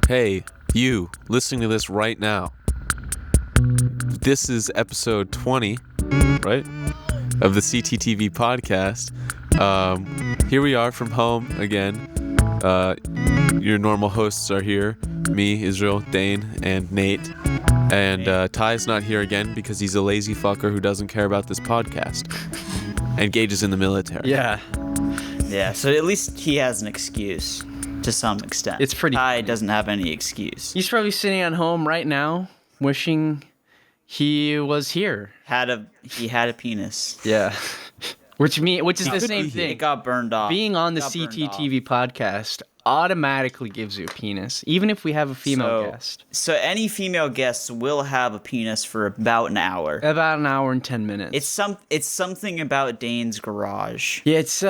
Hey, you listening to this right now. This is episode 20, right, of the CTTV podcast. Here we are from home again. Your normal hosts are here. Me, Israel, Dane, and Nate. And Ty's not here again because he's a lazy fucker who doesn't care about this podcast. And Gage is in the military. Yeah, so at least he has an excuse to some extent. it's pretty. Ty doesn't have any excuse. He's probably sitting at home right now, wishing he was here. He had a penis. Yeah, which is the same It thing. got burned off. Being on the CTTV podcast automatically gives you a penis, even if we have a female guest. So any female guests will have a penis for about an hour. About an hour and 10 minutes. It's something about Dane's garage. Yeah, it's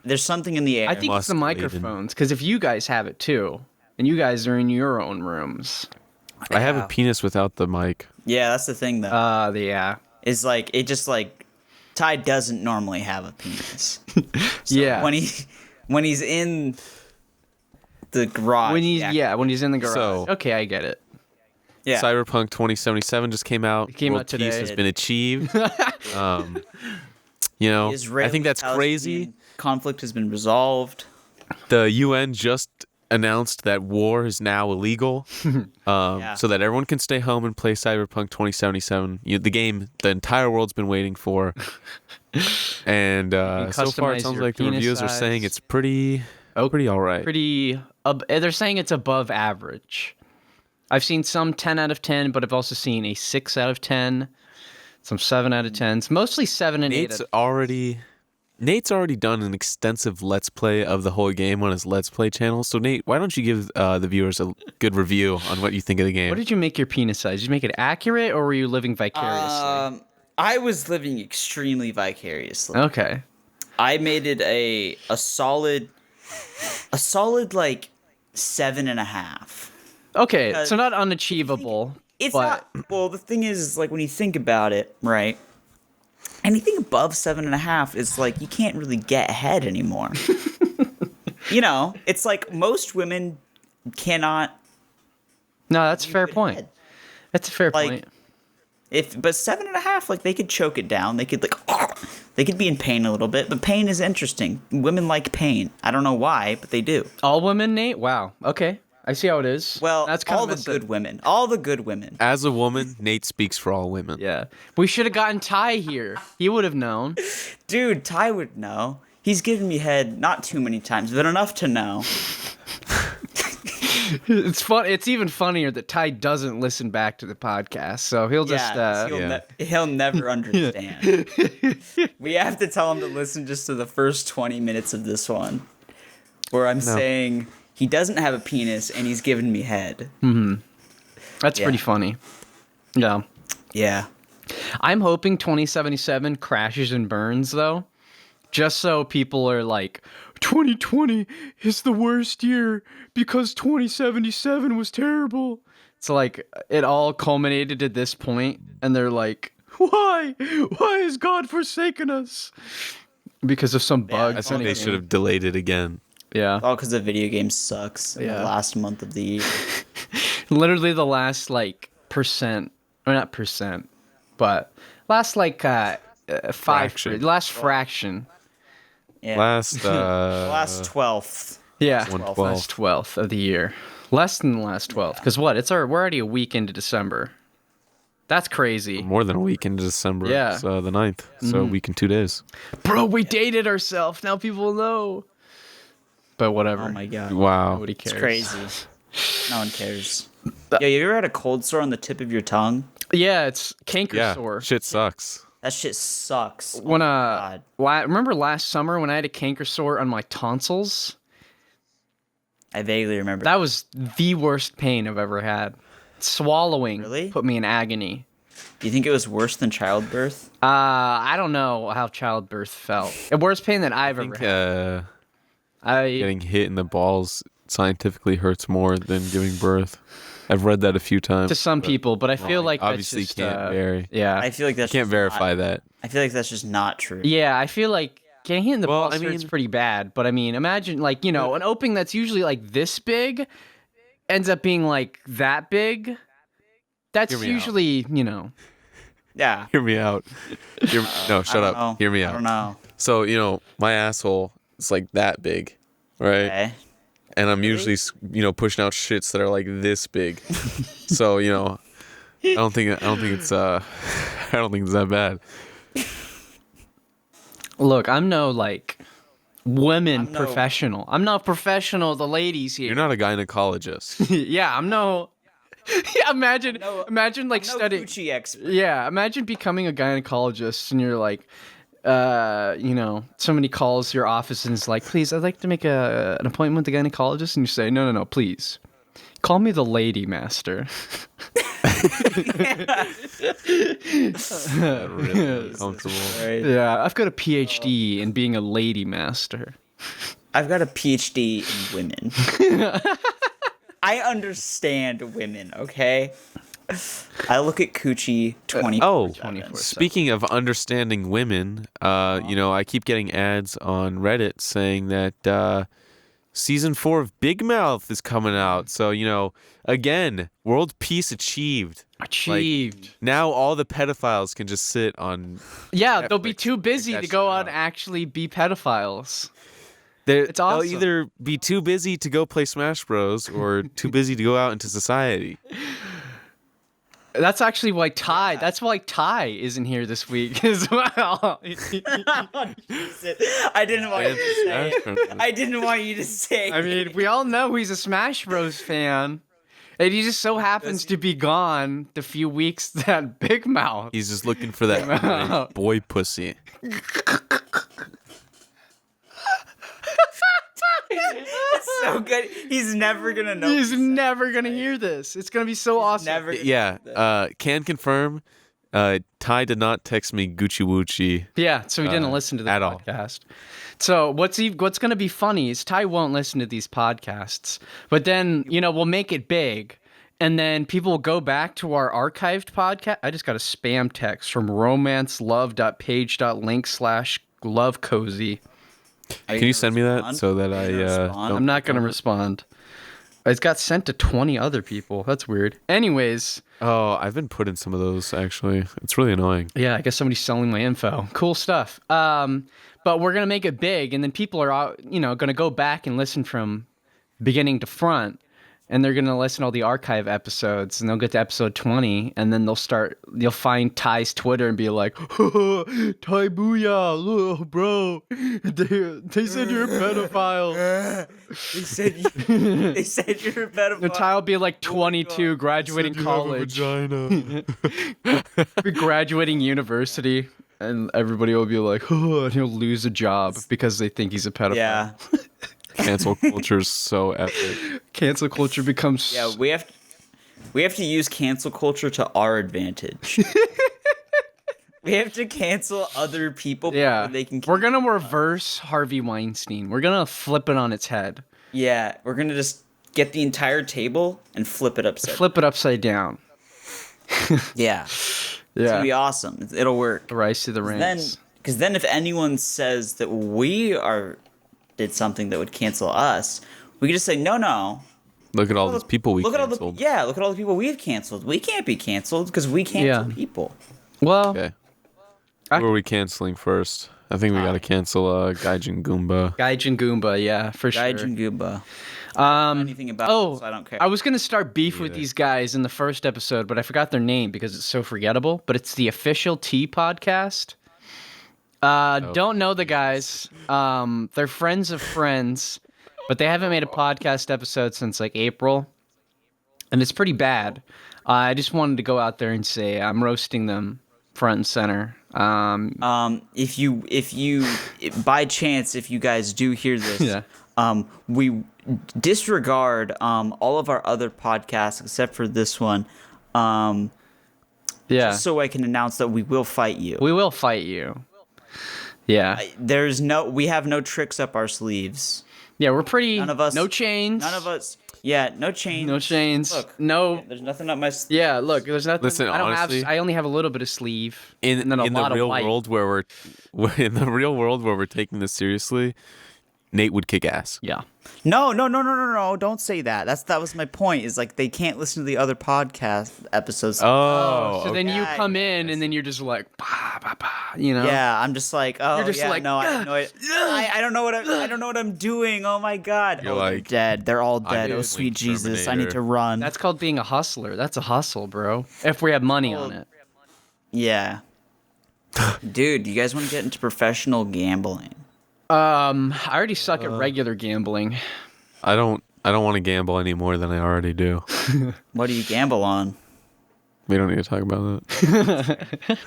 There's something in the air. I think it's the microphones, because if you guys have it too, and you guys are in your own rooms. I have a penis without the mic. Yeah, that's the thing though. Yeah. Is like it just like Ty doesn't normally have a penis. So Yeah. when he's in the garage. When he's in the garage. So- Okay, I get it. Yeah. Cyberpunk 2077 just came out. It came World out today. Peace has been achieved. I think that's crazy. Conflict has been resolved. The UN just announced that war is now illegal, so that everyone can stay home and play Cyberpunk 2077. The game the entire world's been waiting for. And so far, it sounds like the reviews are saying it's pretty all right. They're saying it's above average. I've seen some 10 out of 10, but I've also seen a 6 out of 10, some 7 out of 10s, mostly 7 and 8. Nate's already done an extensive Let's Play of the whole game on his Let's Play channel. So, Nate, why don't you give the viewers a good review on what you think of the game? What did you make your penis size? Did you make it accurate, or were you living vicariously? I was living extremely vicariously. Okay. I made it a solid like 7.5. Okay, so not unachievable. It's but... not. Well, the thing is, like when you think about it, right? Anything above 7.5 is like you can't really get ahead anymore. It's like most women cannot. No, that's a fair point. Ahead. That's a fair Like, point. But 7.5, like they could choke it down. They could they could be in pain a little bit, but pain is interesting. Women like pain. I don't know why, but they do. All women, Nate? Wow. Okay. I see how it is. Well, that's kind all of the good women. All the good women. As a woman, Nate speaks for all women. Yeah. We should have gotten Ty here. He would have known. Dude, Ty would know. He's given me head not too many times, but enough to know. It's fun. It's even funnier that Ty doesn't listen back to the podcast, so he'll just. He'll never understand. We have to tell him to listen just to the first 20 minutes of this one, where I'm saying he doesn't have a penis and he's giving me head. Mm-hmm. That's pretty funny. Yeah. Yeah. I'm hoping 2077 crashes and burns though, just so people are like, 2020 is the worst year because 2077 was terrible. It's like it all culminated at this point, and they're like, why has God forsaken us? Because of some bug. I think they should have delayed it again. Yeah. All because the video game sucks in the last month of the year. Literally the last percent, or not percent, but last 5 Fraction. last fraction. Yeah. Last 12th. Yeah, 1/12. last 12th of the year. Less than the last 12th. Because we're already a week into December. That's crazy. More than a week into December. Yeah. It's the 9th. So a week and 2 days. Bro, we dated ourselves. Now people know. But whatever. Oh my god. Wow. Nobody cares. It's crazy. No one cares. Yo, you ever had a cold sore on the tip of your tongue? Yeah, it's canker Yeah. sore. Shit sucks. That shit sucks. When God. remember last summer when I had a canker sore on my tonsils? I vaguely remember. That was the worst pain I've ever had. Swallowing Really? put me in agony. Do you think it was worse than childbirth? I don't know how childbirth felt. The worst pain that I've I ever think had. getting hit in the balls scientifically hurts more than giving birth. I've read that a few times. To some people, but I feel like obviously that's just, can't vary. Yeah. I feel like that's Can't just verify not, that. I feel like that's just not true. Yeah, I feel like getting hit in the balls I hurts mean- pretty bad. But I mean, imagine an opening that's usually like this big, ends up being like that big, that's Hear me out. usually, Yeah. Hear me out. No, shut I up. don't know. Hear me I out. don't know. So, my asshole is like that big, right? Okay. And I'm usually, pushing out shits that are like this big. So, I don't think it's I don't think it's that bad. Look, I'm no women I'm no- professional. I'm not professional, the ladies here. You're not a gynecologist. Yeah, I'm no. Yeah, imagine like No studying. Gucci expert. Yeah, imagine becoming a gynecologist and you're like, somebody calls your office and is like, please, I'd like to make an appointment with the gynecologist, and you say, no, please, call me the lady master. Really uncomfortable. Right. Yeah, I've got a PhD in being a lady master. I've got a PhD in women. I understand women, okay? I look at coochie 20. Oh, 24/7. speaking of understanding women, I keep getting ads on Reddit saying that season 4 of Big Mouth is coming out. So, again, world peace achieved. Achieved. Now all the pedophiles can just sit on. Yeah, they'll be Netflix too and busy check to that go shit out out. and actually be pedophiles. It's awesome. They'll either be too busy to go play Smash Bros. Or too busy to go out into society. That's actually why Ty. That's why Ty isn't here this week as well. I didn't want you to say it. I didn't want you to say I mean, we all know he's a Smash Bros. Fan, and he just so happens to be gone the few weeks that Big Mouth. He's just looking for that boy pussy. It's so good. He's never gonna know. He's never gonna hear this. It's gonna be so awesome. Never. Gonna Yeah, can confirm. Ty did not text me Gucci Wucci. Yeah, so he didn't listen to the at all. podcast. So what's going to be funny is Ty won't listen to these podcasts, but then we'll make it big, and then people will go back to our archived podcast. I just got a spam text from romancelove.page.link/lovecozy. Can you send me that so that I don't? I'm not gonna respond. It's got sent to 20 other people. That's weird. Anyways. Oh, I've been put in some of those actually. It's really annoying. Yeah, I guess somebody's selling my info. Cool stuff. But we're gonna make it big, and then people are, gonna go back and listen from beginning to front, and they're gonna listen to all the archive episodes, and they'll get to episode 20, and then you'll find Ty's Twitter and be like, Ty booyah, look, bro, they said you're a pedophile. They said you're a pedophile. And Ty will be like 22, graduating college, graduating university. And everybody will be like, and he'll lose a job because they think he's a pedophile. Yeah. Cancel culture is so epic. Cancel culture becomes... Yeah, we have to use cancel culture to our advantage. We have to cancel other people before they can. We're gonna reverse Harvey Weinstein. We're gonna flip it on its head. Yeah, we're gonna just get the entire table and flip it upside down. Yeah. It's gonna be awesome. It'll work. Rise to the ranks. Because then if anyone says that we did something that would cancel us, we can just say, no. Look at all these people we canceled. Look at all the people we've canceled. We can't be canceled because we cancel people. Well, okay. Who are we canceling first? I think we gotta cancel Gaijin Goomba. Gaijin Goomba, yeah, for sure. Gaijin Goomba. I don't know anything about it, so I don't care. I was gonna start beef with these guys in the first episode, but I forgot their name because it's so forgettable. But it's the Official Tea Podcast. Don't know the guys. They're friends of friends, but they haven't made a podcast episode since like April, and it's pretty bad. I just wanted to go out there and say I'm roasting them front and center. If you by chance, if you guys do hear this, we disregard all of our other podcasts except for this one. Just so I can announce that we will fight you. We will fight you. Yeah. We have no tricks up our sleeves. Yeah, we're pretty. None of us. No chains. None of us. Yeah, no chains. No chains. Look, no. There's nothing up my. Yeah, look, there's nothing. Listen, I don't honestly, I only have a little bit of sleeve. In and then a the lot real of white. world where we're taking this seriously, Nate would kick ass. Yeah. No, don't say that. That was my point, is like they can't listen to the other podcast episodes. Oh, So then okay. you come in and then you're just like, bah, bah, bah, you know? Yeah, I'm just like, oh, You're just yeah, like, no, I have no idea. I don't know what I don't know what I'm doing. Oh my god. You're They're like, dead. They're all dead. I'm Oh sweet like Jesus, I need to Terminator. run. That's called being a hustler. That's a hustle, bro. If we have money on it. Yeah. Dude, you guys want to get into professional gambling? I already suck at regular gambling. I don't want to gamble any more than I already do. What do you gamble on? We don't need to talk about that.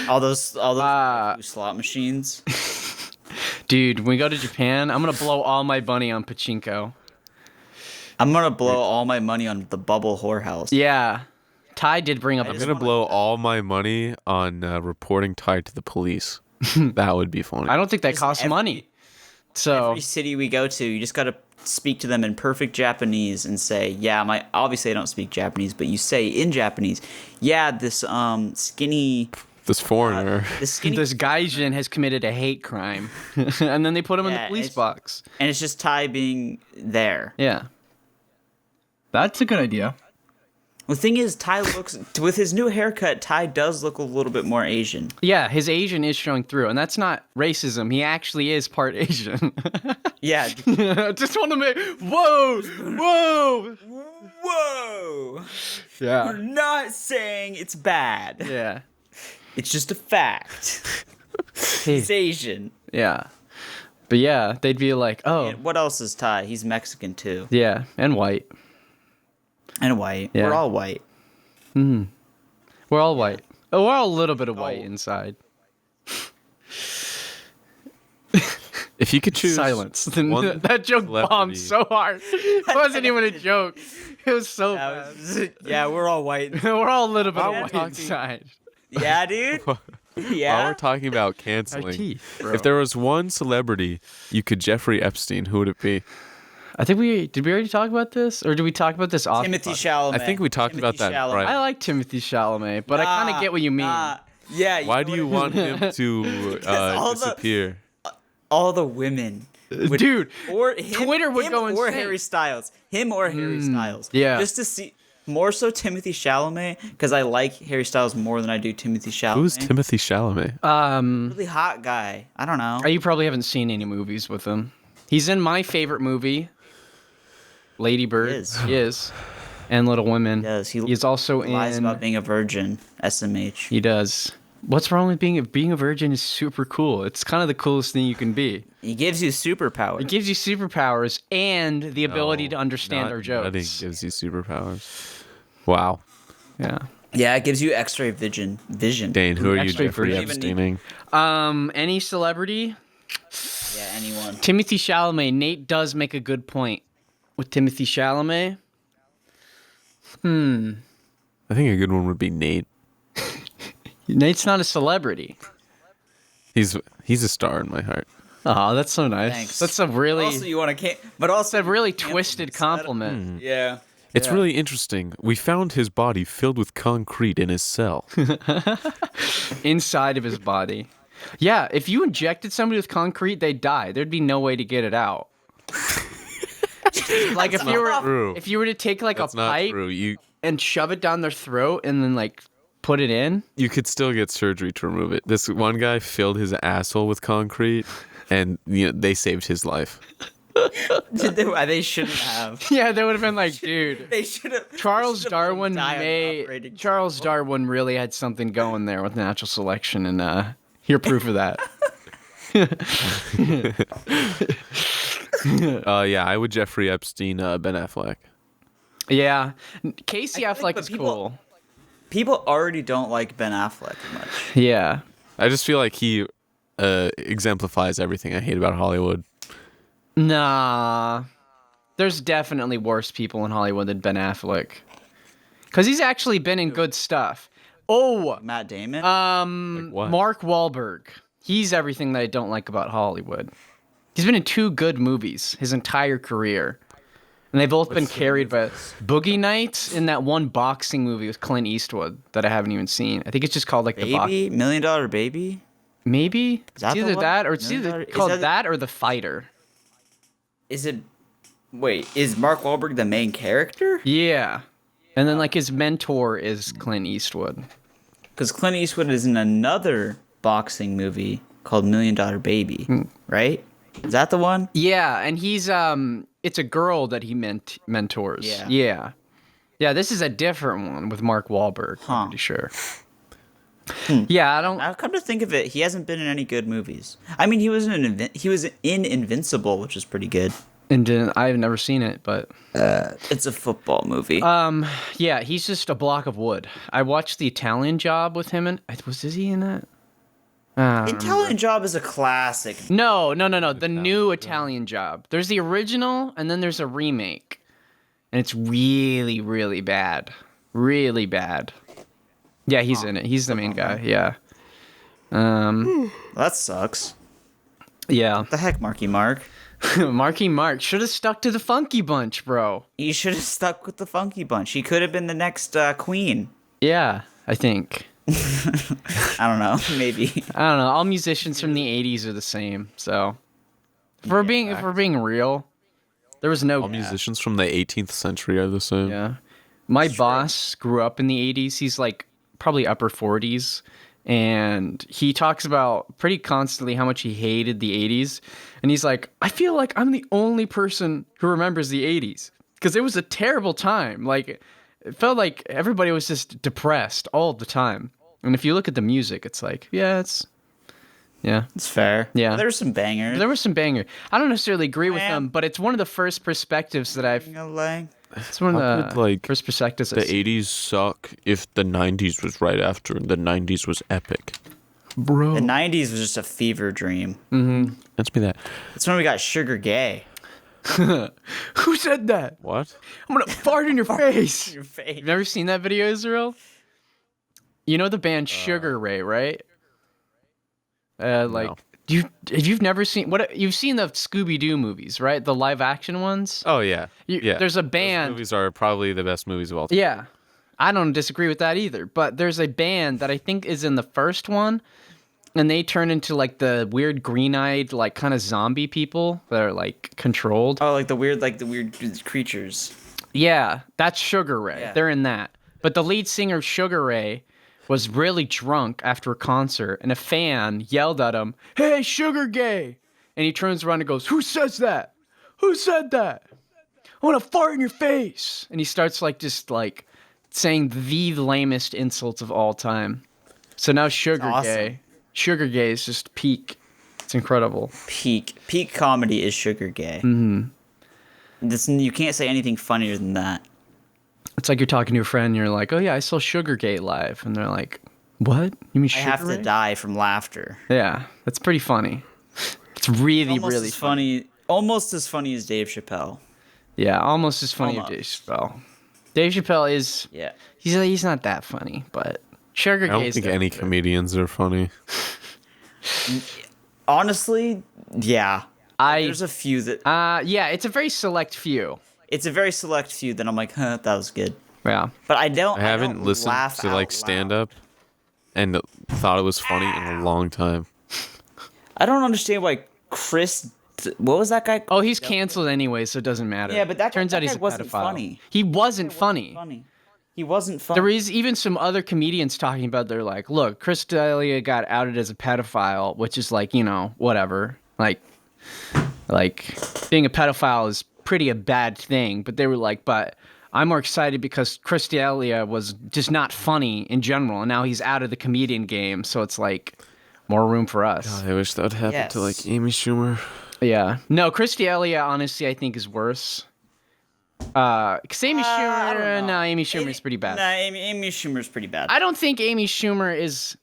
All those slot machines. Dude, when we go to Japan, I'm going to blow all my money on pachinko. I'm gonna blow all my money on the bubble whorehouse. Yeah. Ty did bring up I'm gonna blow all my money on reporting Ty to the police. That would be funny. I don't think that costs money. So Every city we go to, you just gotta speak to them in perfect Japanese and say, yeah, obviously I don't speak Japanese, but you say in Japanese, yeah, this skinny This foreigner. this skinny this gaijin has committed a hate crime. And then they put him in Yeah, the police it's- box. and it's just Ty being there. Yeah. That's a good idea. The thing is, Ty looks, with his new haircut, Ty does look a little bit more Asian. Yeah, his Asian is showing through, and that's not racism. He actually is part Asian. Yeah. Just want to make whoa. Whoa! Yeah. We're not saying it's bad. Yeah. It's just a fact. He's Asian. Yeah. But yeah, they'd be like, oh, And what else is Ty? He's Mexican too. yeah, and white. And white. Yeah. We're all white. We're all white. Oh, we're all a little bit of white inside. If you could choose Silence. one That joke bombed celebrity- so hard. It wasn't even a joke. It was so bad. Yeah, we're all white. We're all a little bit While of we're white talking- inside. Yeah, dude. While Yeah. we're talking about Our canceling, teeth, bro. if there was one celebrity you could Jeffrey Epstein, who would it be? I think did we already talk about this, or did we talk about this off? Timothy the Chalamet. I think we talked about that, Chalamet. right. I like Timothy Chalamet, but I kind of get what you mean. Yeah. Why do you want him to all the- disappear? all the women? Dude, Or him, Twitter would him go or insane. Harry Styles. Him or Harry Styles. yeah. Just to see. More so Timothy Chalamet, because I like Harry Styles more than I do Timothy Chalamet. Who's Timothy Chalamet? Really hot guy. I don't know. You probably haven't seen any movies with him. He's in my favorite movie, Lady Bird. He is. And Little Women. Yes, He's also lies in. about being a virgin. SMH. He does. What's wrong with being a virgin? Is super cool. It's kind of the coolest thing you can be. He gives you superpowers. It gives you superpowers and the ability to understand our Nutting jokes. gives you superpowers. Wow. Yeah. Yeah, it gives you X-ray vision. Dane, who are you X-ray Jeffrey version. Epsteining? Any celebrity? Yeah, anyone. Timothy Chalamet. Nate does make a good point with Timothy Chalamet. I think a good one would be Nate. Nate's not a celebrity. He's a star in my heart. Oh, that's so nice. Thanks. That's a really, Also, you want to but also that's a really twisted compliment. Yeah. It's really interesting. We found his body filled with concrete in his cell. Inside of his body. Yeah, if you injected somebody with concrete, they'd die. There'd be no way to get it out. Like if true. you were to take like That's a not pipe true. and shove it down their throat and then like put it in. You could still get surgery to remove it. This one guy filled his asshole with concrete, and they saved his life. They shouldn't have. Yeah, they would have been like, dude. They should have. Charles Darwin operating. Charles Darwin really had something going there with natural selection, and you're proof of that. Yeah, I would Jeffrey Epstein, Ben Affleck. Yeah, Casey I feel like Affleck is people- cool. People already don't like Ben Affleck much. Yeah, I just feel like he exemplifies everything I hate about Hollywood. nah. There's definitely worse people in Hollywood than Ben Affleck, because he's actually been in good stuff. Oh, Matt Damon. Like what? Mark Wahlberg. He's everything that I don't like about Hollywood. He's been in 2 good movies his entire career. And they've both been carried by Boogie Nights in that one boxing movie with Clint Eastwood that I haven't even seen. I think it's just called like the box. Baby? $1 Million Baby? Maybe Is that it's the either one? that or it's Million either Dollar- is called that- that or The Fighter. Is it? Wait, is Mark Wahlberg the main character? Yeah. And then like his mentor is Clint Eastwood. Because Clint Eastwood is in another boxing movie called Million Dollar Baby, right? Is that the one? Yeah, and he's it's a girl that he mentors. Yeah. Yeah. Yeah, this is a different one with Mark Wahlberg, Huh. I'm pretty sure. Yeah, I don't Now, come to think of it, he hasn't been in any good movies. I mean, he was in Invincible, which is pretty good. and I've never seen it, but It's a football movie. yeah, he's just a block of wood. I watched The Italian Job with him and is he in that? Italian Job is a classic. No. The new Italian Job. There's the original, and then there's a remake, and it's really, really bad. Really bad. Yeah, he's in it. He's the main guy. Yeah. That sucks. Yeah. What the heck, Marky Mark? Marky Mark should have stuck to the Funky Bunch, bro. He should have stuck with the Funky Bunch. He could have been the next Queen. Yeah, I think. I don't know. Maybe. I don't know. All musicians from the '80s are the same. So, if we're being real, there was no All musicians from the 18th century are the same. Yeah. My boss grew up in the 80s. He's like probably upper 40s. And he talks about pretty constantly how much he hated the 80s. And he's like, I feel like I'm the only person who remembers the 80s. Because it was a terrible time. Like, it felt like everybody was just depressed all the time. And if you look at the music, it's like, yeah. It's fair. Yeah. There were some bangers. There was some banger. I don't necessarily agree with them, but it's one of the first perspectives that I've... It's one of How the could, like, first perspectives The I've seen. 80s suck if the 90s was right after and the 90s was epic. Bro. The 90s was just a fever dream. Answer me that. That's when we got Sugar Gay. Who said that? What? I'm gonna fart in your face. Your face. You've never seen that video, Israel? You know the band Sugar Ray, right? No. You've never seen you've seen the Scooby-Doo movies, right? The live action ones. Oh, yeah. Yeah. There's a Those band. movies are probably the best movies of all time. Yeah, I don't disagree with that either. But there's a band that I think is in the first one, and they turn into like the weird green-eyed, like kind of zombie people that are like controlled. Oh, like the weird creatures. Yeah, that's Sugar Ray. Yeah. They're in that. But the lead singer, Sugar Ray, was really drunk after a concert, and a fan yelled at him, "Hey, Sugar Gay!" And he turns around and goes, "Who says that? Who said that? I want to fart in your face!" And he starts just saying the lamest insults of all time. So now Sugar awesome. Gay is just peak. It's incredible. Peak comedy is Sugar Gay. Mm-hmm. You can't say anything funnier than that. It's like you're talking to a friend and you're like, "Oh yeah, I saw Sugar Gay live." And they're like, "What? You mean I Sugar have to Ray?" die from laughter. Yeah, that's pretty funny. It's really, Almost really as funny. Almost as funny as Dave Chappelle. Yeah, almost as funny as Dave Chappelle. Dave Chappelle is... Yeah. He's not that funny, but Sugar I Gay don't is think any definitely- comedians are funny. Honestly, yeah. There's a few that... yeah, it's a very select few. It's a very select few that I'm like, huh, that was good. Yeah. But I I haven't don't listened laugh to out stand loud. up and thought it was funny in a long time. I don't understand why Chris... What was that guy? Oh, he's canceled anyway, so it doesn't matter. Yeah, but turns that out he's guy a wasn't pedophile. funny. He wasn't funny. He wasn't funny. There is even some other comedians talking about, they're like, look, Chris D'Elia got outed as a pedophile, which is like, whatever. Like being a pedophile is pretty a bad thing. But they were like, but I'm more excited because Chris D'Elia was just not funny in general. And now he's out of the comedian game. So it's like more room for us. I wish that would happen to Yes. Amy Schumer. Yeah. No, Chris D'Elia, honestly, I think is worse. Because Amy I don't Schumer, know. no, Amy Schumer is pretty bad. Nah, Amy Schumer's pretty bad. I don't think Amy Schumer is...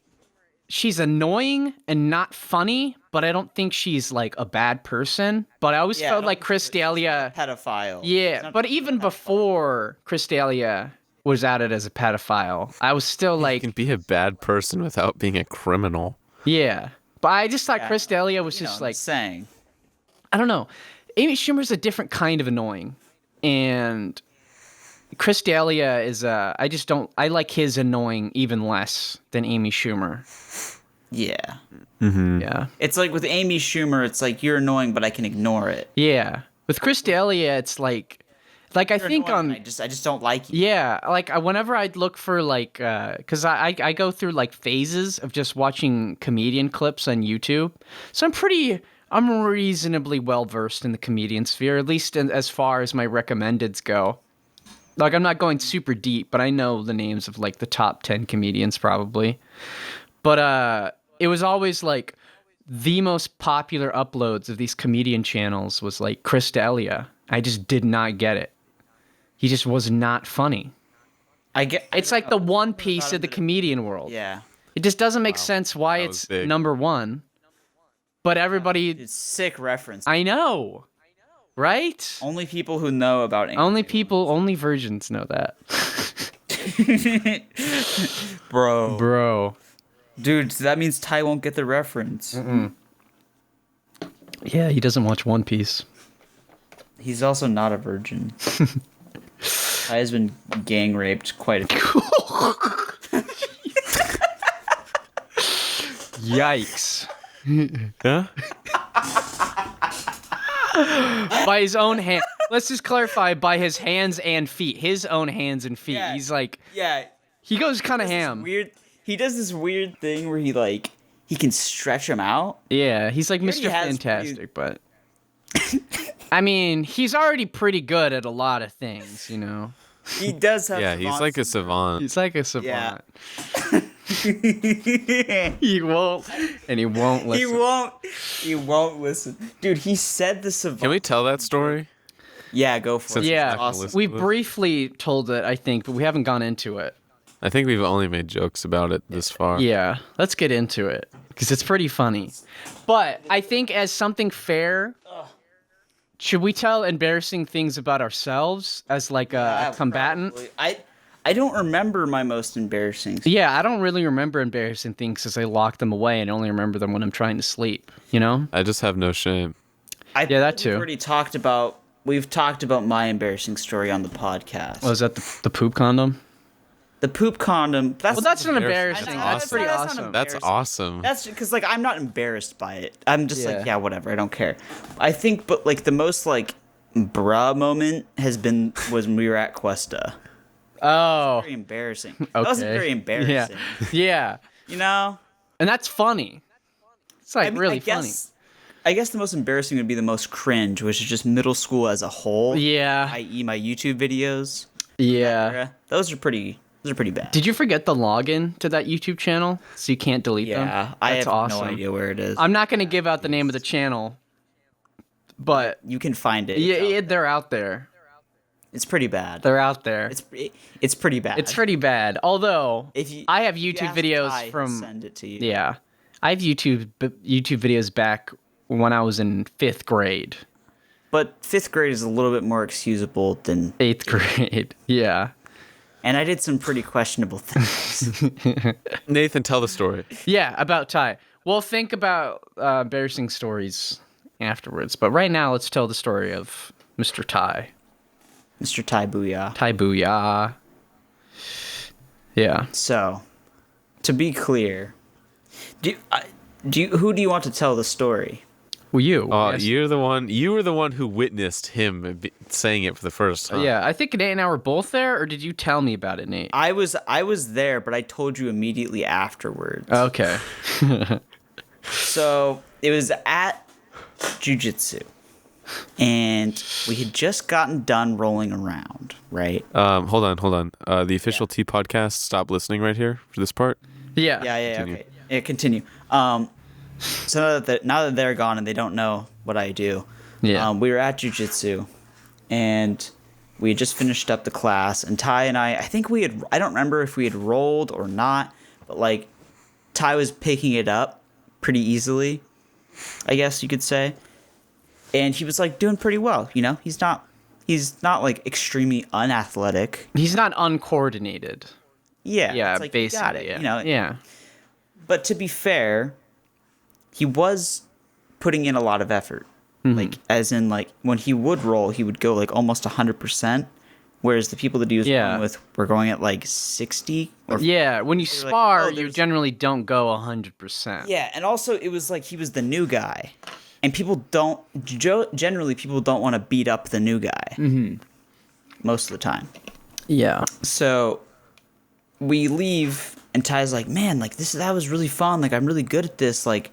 She's annoying and not funny, but I don't think she's like a bad person. But I always Yeah, felt I like don't Chris D'Elia... pedophile. Yeah, but even before Chris D'Elia was outed as a pedophile, I was still You like... can be a bad person without being a criminal. Yeah. But I just thought Yeah. Chris D'Elia was You just know, like... saying. I don't know. Amy Schumer's a different kind of annoying. And Chris D'Elia is I like his annoying even less than Amy Schumer. Yeah. Yeah. It's like with Amy Schumer, it's like, you're annoying, but I can ignore it. Yeah. With Chris D'Elia, it's like I You're think annoying, on and I just don't like you. yeah, like whenever I'd look for like cuz I go through like phases of just watching comedian clips on YouTube. So I'm reasonably well versed in the comedian sphere, at least as far as my recommendeds go. Like I'm not going super deep, but I know the names of like the top 10 comedians probably. But it was always like the most popular uploads of these comedian channels was like Chris D'Elia. I just did not get it. He just was not funny. It's like the One Piece of the comedian world. Yeah. It just doesn't make sense why That was it's big. number one. But everybody, It's sick reference. I know, right? Only people who know about Amy. Only virgins know that. Bro. Bro. Dude, that means Ty won't get the reference. Yeah, he doesn't watch One Piece. He's also not a virgin. Ty has been gang raped quite a few. Yikes. Yeah. By his own hand. Let's just clarify, by his hands and feet. His own hands and feet. Yeah. He's like, Yeah. he goes kind of ham. He does this weird thing where he can stretch him out. Yeah, he's like already Mr. has Fantastic, but I mean, he's already pretty good at a lot of things, you know. He does have Yeah, he's like a savant. He's like a savant. He won't listen. He won't listen. Dude, he said the savant. Can we tell that story? Yeah, go for it. Since he's Yeah, not gonna listen we to this. briefly told it, I think, but we haven't gone into it. I think we've only made jokes about it this far. Yeah, let's get into it because it's pretty funny. But I think as something fair, should we tell embarrassing things about ourselves as like a combatant? Probably. I don't remember my most embarrassing. Yeah, I don't really remember embarrassing things because I lock them away and only remember them when I'm trying to sleep, you know? I just have no shame. Yeah, that too. We've talked about my embarrassing story on the podcast. Oh, is that the poop condom? The poop condom. Well, that's not embarrassing. embarrassing. That's That's pretty awesome. awesome. That's awesome. That's because like I'm not embarrassed by it. I'm just Yeah. like, yeah, whatever. I don't care. I think, but like the most like bruh moment was when we were at Cuesta. Oh, Very embarrassing. okay. That wasn't very embarrassing. Yeah, yeah, You know? and that's funny. It's like I mean, really funny. I guess the most embarrassing would be the most cringe, which is just middle school as a whole. Yeah, I.e. my YouTube videos. yeah. Those are pretty bad. Did you forget the login to that YouTube channel so you can't delete them? Yeah, I That's have awesome. no idea where it is. I'm not gonna give out the name of the channel, but You can find it. yeah, they're out there. It's pretty bad. They're out there. It's pretty bad. It's pretty bad. Although I have if you YouTube ask videos Ty, he'll from send it to you. yeah, I have YouTube videos back when I was in 5th grade, But 5th grade is a little bit more excusable than 8th grade. Yeah, and I did some pretty questionable things. Nathan, tell the story. yeah. About Ty. We'll think about embarrassing stories afterwards. But right now, let's tell the story of Mr. Ty. Mr. Ty Booyah. Ty Booyah. Yeah. So, to be clear, who do you want to tell the story? Well, you. Yes. You were the one who witnessed him saying it for the first time. Yeah, I think Nate and I were both there, or did you tell me about it, Nate? I was there, but I told you immediately afterwards. Okay. So it was at jiu-jitsu, and we had just gotten done rolling around, right? Hold on. The official T podcast. Stop listening right here for this part. Yeah. Yeah, Continue. okay. Yeah, continue. So now that they're gone and they don't know what I do, Yeah. we were at jiu-jitsu, and we had just finished up the class, and Ty and I think I don't remember if we had rolled or not, but like Ty was picking it up pretty easily, I guess you could say. And he was like doing pretty well, you know? He's not like extremely unathletic. He's not uncoordinated. Yeah. Yeah, it's like, you got basically. it, you know? Yeah. But to be fair, he was putting in a lot of effort. Mm-hmm. Like, as in, like, when he would roll, he would go, like, almost 100%. whereas the people that he was Yeah. going with were going at like 60. Yeah, when you They're like, spar, "Oh, you there's-" generally don't go 100%. Yeah, and also it was like he was the new guy, and generally people don't want to beat up the new guy most of the time. Yeah. So we leave, and Ty's like, "Man, like that was really fun. Like I'm really good at this. Like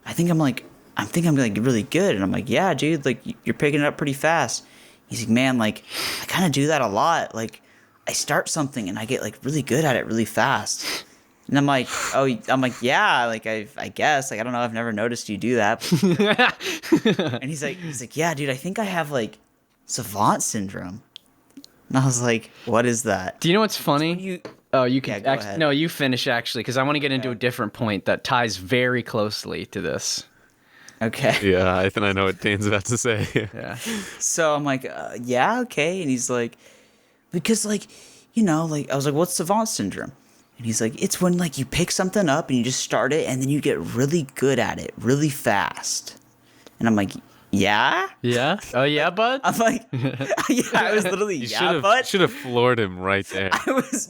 I think I'm like really good." And I'm like, "Yeah, dude. Like you're picking it up pretty fast." He's like, "Man, like I kind of do that a lot. Like I start something and I get like really good at it really fast." And I'm like, "Yeah, like I guess. Like I don't know. I've never noticed you do that." And he's like, "Yeah, dude. I think I have like savant syndrome." And I was like, "What is that?" Do you know what's funny? You You can go ahead. no, you finish actually, because I want to get into a different point that ties very closely to this. Okay. Yeah, I think I know what Dane's about to say. Yeah. So I'm like, "Yeah, okay." And he's like, "Because like, like I was like, what's savant syndrome?" And he's like, "It's when like you pick something up and you just start it and then you get really good at it really fast." And I'm like, "Yeah?" Yeah? Oh, yeah, bud? I'm like, "Yeah." I was literally You but should have floored him right there. I was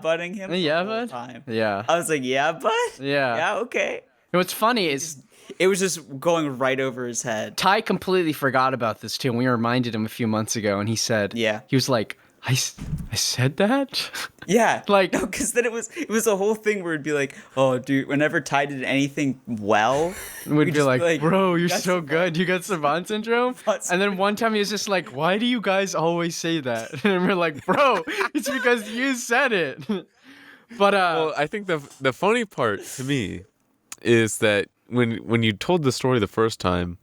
butting him Yeah, the whole bud? time. Yeah. I was like, "Yeah, but Yeah. yeah, okay." And what's funny is It was just going right over his head. Ty completely forgot about this too, and we reminded him a few months ago, and he said, Yeah. he was like, I said that? Yeah, Like- no, because then it was a whole thing where it'd be like, "Oh, dude," whenever Ty did anything well, We'd be just like, bro, you're "Got so savant good. You got savant syndrome? Savant And then one time he was just like, why do you guys always say that? And we're like, bro, it's because you said it. But, Well, I think the funny part to me is that when you told the story the first time,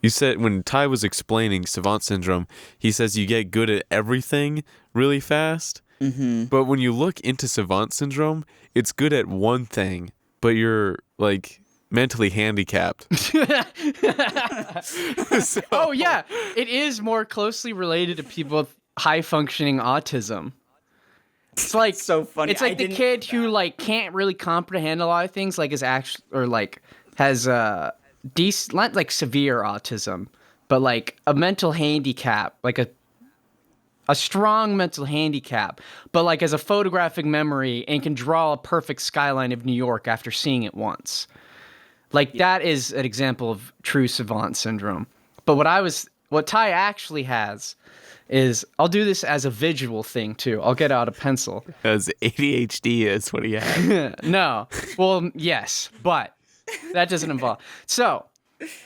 you said when Ty was explaining savant syndrome, he says you get good at everything really fast. Mm-hmm. But when you look into savant syndrome, it's good at one thing, but you're like mentally handicapped. So- oh, yeah, it is more closely related to people with high functioning autism. It's like so funny. It's like the kid who like can't really comprehend a lot of things, like is actually or like has not like severe autism, but like a mental handicap, like a strong mental handicap, but like has a photographic memory and can draw a perfect skyline of New York after seeing it once. Like that is an example of true savant syndrome. But what Ty actually has is, I'll do this as a visual thing too. I'll get out a pencil. As ADHD is what he had. No. Well, yes, but that doesn't involve. So,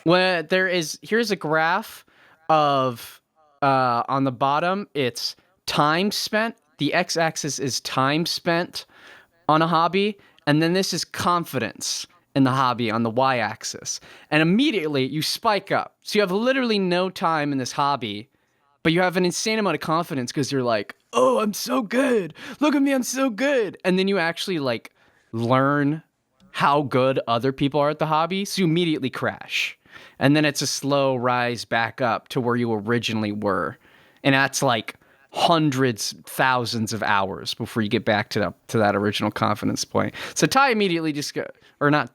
here's a graph of on the bottom, it's time spent. The x-axis is time spent on a hobby, and then this is confidence in the hobby on the y-axis. And immediately you spike up. So you have literally no time in this hobby, but you have an insane amount of confidence because you're like, "Oh, I'm so good. Look at me, I'm so good." And then you actually like learn how good other people are at the hobby, so you immediately crash. And then it's a slow rise back up to where you originally were. And that's like hundreds, thousands of hours before you get back to that original confidence point. So Ty immediately just go, or not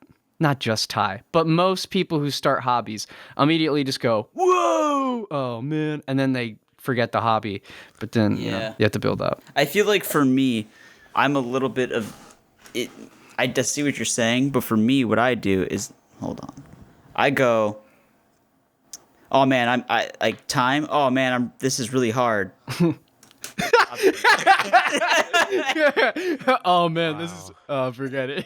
just Ty, but most people who start hobbies immediately just go, "Whoa, oh man," and then they forget the hobby. But then you have to build up. I feel like for me, I'm a little bit of it. I just see what you're saying, but for me, what I do is, hold on, I go, "Oh man, I like time. Oh man, this is really hard." Oh man, this is forget it.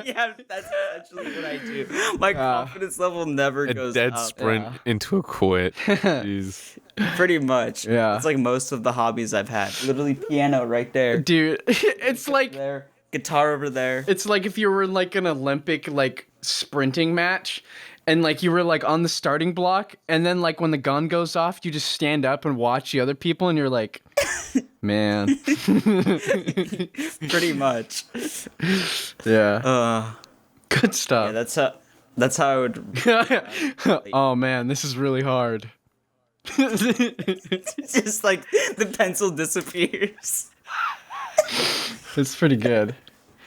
Yeah, that's essentially what I do. My confidence level never A goes dead up. sprint into a quit. Jeez. Pretty much. Yeah. It's like most of the hobbies I've had. Literally piano right there. Dude, it's like There. Guitar over there. it's like if you were in like an Olympic like sprinting match and like you were like on the starting block and then like when the gun goes off you just stand up and watch the other people and you're like, man. Pretty much. Yeah. Good stuff. Yeah, that's how I would. Oh man, this is really hard. It's just like the pencil disappears. It's pretty good.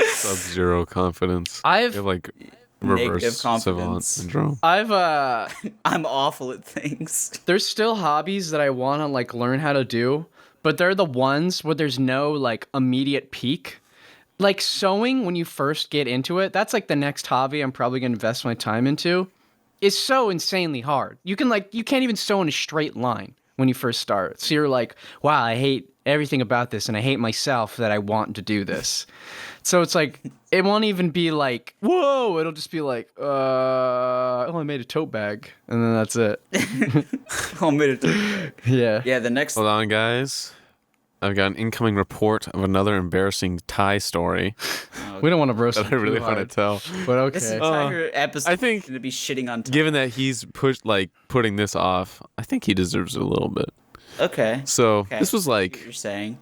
Sub-zero confidence. I've- You have, like Negative reverse savant confidence. syndrome. I've I'm awful at things. there's still hobbies that I want to like learn how to do, but they're the ones where there's no like immediate peak. Like sewing, when you first get into it, that's like the next hobby I'm probably gonna invest my time into. Is so insanely hard. You can't even sew in a straight line when you first start. So you're like, wow, I hate everything about this, and I hate myself that I want to do this. So it's like, it won't even be like, whoa, it'll just be like, oh, I made a tote bag, and then that's it. I made it. To... Yeah. Yeah, the next. Hold on, guys. I've got an incoming report of another embarrassing Thai story We don't want to roast that I him really too want to hard, tell. but okay. This entire episode I think is going to be shitting on Tom. Given that he's putting this off, I think he deserves it a little bit. Okay. So Okay. this was What like you're saying.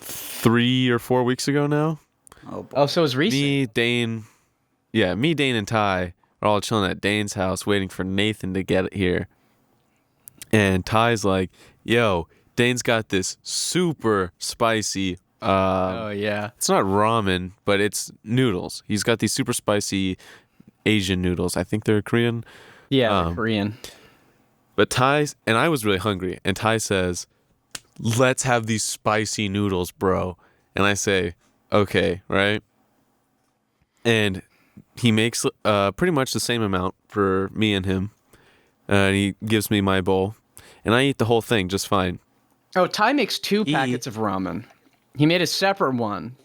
3 or 4 weeks ago now. Oh, boy. Oh, so it's recent. Me, Dane, and Ty are all chilling at Dane's house waiting for Nathan to get here. And Ty's like, yo, Dane's got this super spicy, Oh yeah. it's not ramen, but it's noodles. He's got these super spicy Asian noodles. I think they're Korean. Yeah, they're Korean. But Ty, and I was really hungry, and Ty says, let's have these spicy noodles, bro. And I say, okay, right? And he makes pretty much the same amount for me and him. And he gives me my bowl, and I eat the whole thing just fine. Oh, Ty makes 2 packets of ramen. He made a separate one.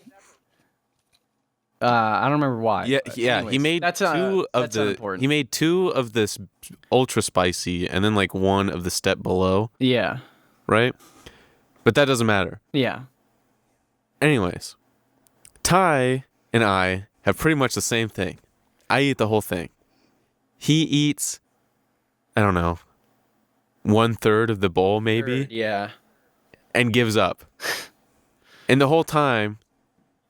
I don't remember why. Yeah, but yeah. anyways, He made that's two of that's the. unimportant. He made 2 of this ultra spicy, and then like 1 of the step below, Yeah. right? But that doesn't matter. Yeah. Anyways, Ty and I have pretty much the same thing. I eat the whole thing. He eats, I don't know, 1/3 of the bowl maybe, Yeah. and gives up. And the whole time,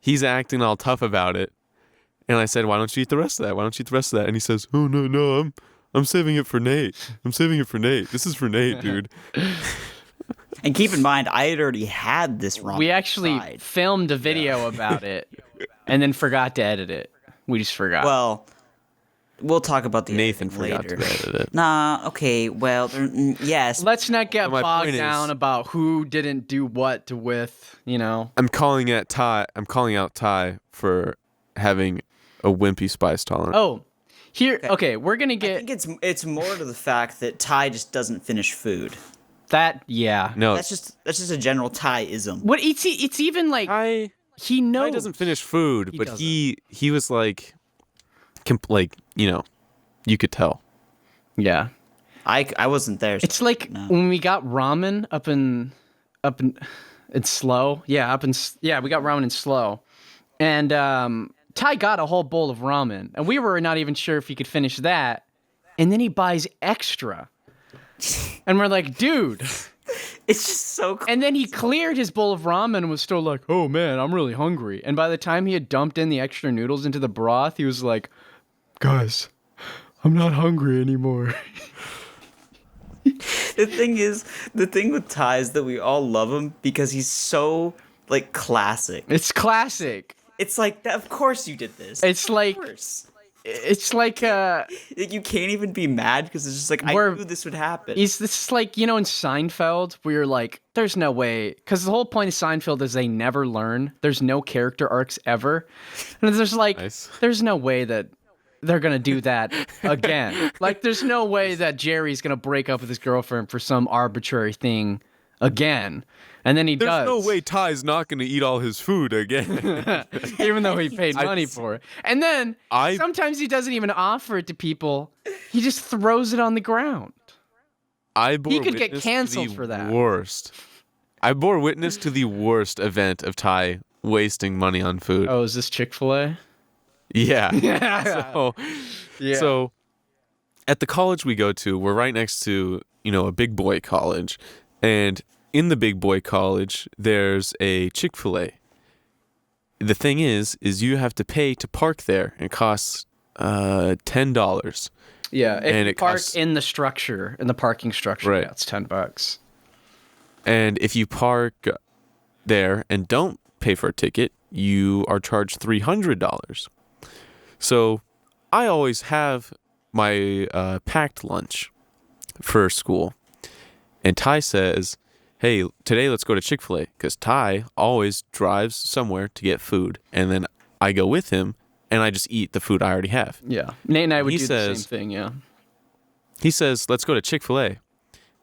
he's acting all tough about it. And I said, why don't you eat the rest of that? Why don't you eat the rest of that? And he says, oh, no, I'm saving it for Nate. I'm saving it for Nate. This is for Nate, dude. And keep in mind, I had already had this ramen. We actually fried. filmed a video about it and then forgot to edit it. We just forgot. Well, we'll talk about the Nathan editing forgot later. to edit it. Nah, okay, well, yes. Let's not get But my bogged point is- down about who didn't do what to with, you know. I'm calling out Ty for having a wimpy spice tolerance. Oh, here. Okay, we're gonna I get think it's more to the fact that Ty just doesn't finish food. that. Yeah. No, That's just a general Ty-ism. What it's even like Ty he knows. Ty doesn't finish food, but doesn't. he was like, you could tell. Yeah. I wasn't there. So It's like no. when we got ramen up in it's slow. Yeah, we got ramen in slow. And Ty got a whole bowl of ramen, and we were not even sure if he could finish that. And then he buys extra. And we're like, dude. It's just so cool. And then he cleared his bowl of ramen and was still like, oh man, I'm really hungry. And by the time he had dumped in the extra noodles into the broth, he was like, guys, I'm not hungry anymore. The thing with Ty is that we all love him because he's so like classic. It's classic. It's like that. Of course you did this. It's like Of course. you You can't even be mad because it's just like I We're- knew this would happen. this is like, you know, in Seinfeld where you're like, there's no way, because the whole point of Seinfeld is they never learn. There's no character arcs ever. And there's like, Nice. there's no way that they're gonna do that again. Like, there's no way that Jerry's gonna break up with his girlfriend for some arbitrary thing again. And then he There's does. no way Ty's not going to eat all his food again. Even though he paid money for it. And then I- sometimes he doesn't even offer it to people. He just throws it on the ground. I bore He could get witness to canceled the for that. Worst. I bore witness to the worst event of Ty wasting money on food. Oh, is this Chick-fil-A? Yeah. Yeah. So, so at the college we go to, we're right next to, a big boy college. And in the big boy college, there's a Chick-fil-A. The thing is you have to pay to park there. It costs $10. Yeah, if And you it park costs- in the structure, in the parking structure, Right. yeah, it's $10. And if you park there and don't pay for a ticket, you are charged $300. So I always have my packed lunch for school. And Ty says, hey, today let's go to Chick-fil-A, because Ty always drives somewhere to get food, and then I go with him, and I just eat the food I already have. Yeah. Nate and I would He do says- the same thing, yeah. He says, let's go to Chick-fil-A.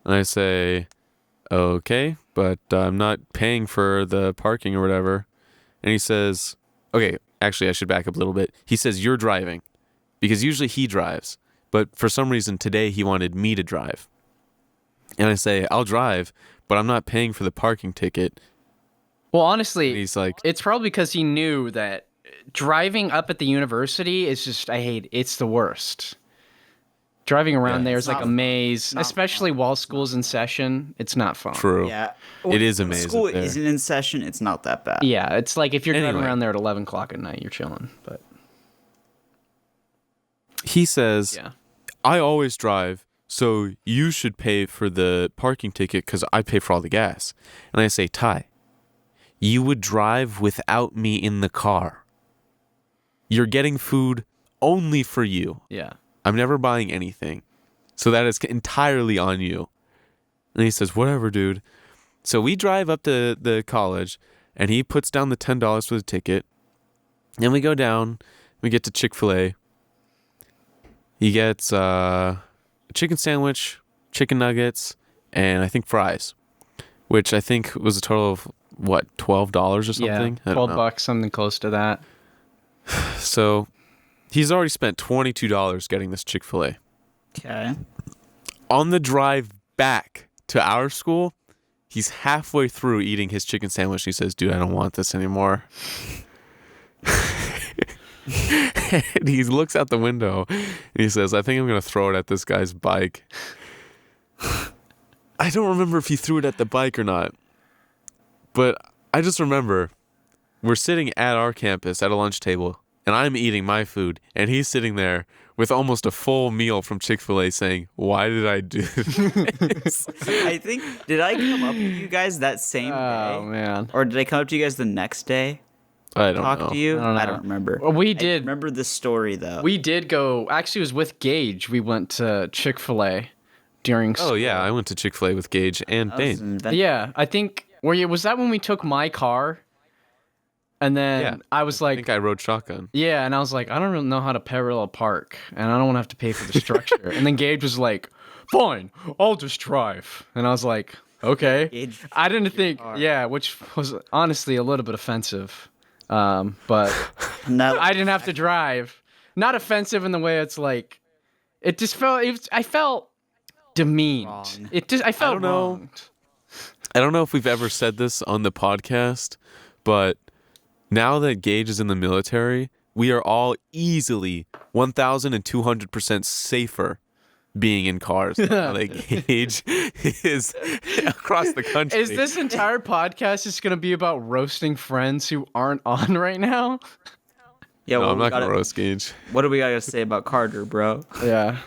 And I say, okay, but I'm not paying for the parking or whatever. And he says, okay, actually, I should back up a little bit. He says, you're driving, because usually he drives. But for some reason today, he wanted me to drive. And I say, I'll drive, but I'm not paying for the parking ticket. Well, honestly, And he's like, it's probably because he knew that driving up at the university is just, it's the worst. Driving around there is like a maze, especially while school's in session. It's not fun. true. Yeah. It is a When maze school up there. isn't in session, it's not that bad. Yeah, it's like if you're driving Anyway. around there at 11 o'clock at night, you're chilling. But He says, yeah. I always drive, so you should pay for the parking ticket because I pay for all the gas. And I say, Ty, you would drive without me in the car. You're getting food only for you. Yeah. I'm never buying anything. So that is entirely on you. And he says, whatever, dude. So we drive up to the college, and he puts down the $10 for the ticket. And we go down. We get to Chick-fil-A. He gets a chicken sandwich, chicken nuggets, and I think fries, which I think was a total of, what, $12 or something? Yeah, I don't know. $12, something close to that. So he's already spent $22 getting this Chick-fil-A. Okay. On the drive back to our school, he's halfway through eating his chicken sandwich. He says, dude, I don't want this anymore. And he looks out the window and he says, I think I'm going to throw it at this guy's bike. I don't remember if he threw it at the bike or not, but I just remember we're sitting at our campus at a lunch table and I'm eating my food and he's sitting there with almost a full meal from Chick-fil-A saying, why did I do this? I think, did I come up to you guys that same Oh, day? man. Or did I come up to you guys the next day? I don't Talk know. to you? I don't I know. don't remember. Well, we I did. remember the story, though. We did go. Actually, it was with Gage. We went to Chick-fil-A during school. Oh, yeah. I went to Chick-fil-A with Gage and That was Dane. an event. Yeah, I think. Was that when we took my car? And then Yeah. I was I like, think I rode shotgun. yeah, and I was like, I don't really know how to parallel park, and I don't want to have to pay for the structure. And then Gage was like, fine, I'll just drive. And I was like, okay. Gage I didn't think, which was honestly a little bit offensive. But No, I didn't have to drive. Not offensive in the way it's like, it just felt, I felt demeaned. Wrong. I felt don't know. wronged. I don't know if we've ever said this on the podcast, but now that Gage is in the military, we are all easily 1,200% safer being in cars now that Gage is across the country. Is this entire podcast just going to be about roasting friends who aren't on right now? yeah, No, well, I'm not going to roast Gage. What do we got to say about Carter, bro? Yeah.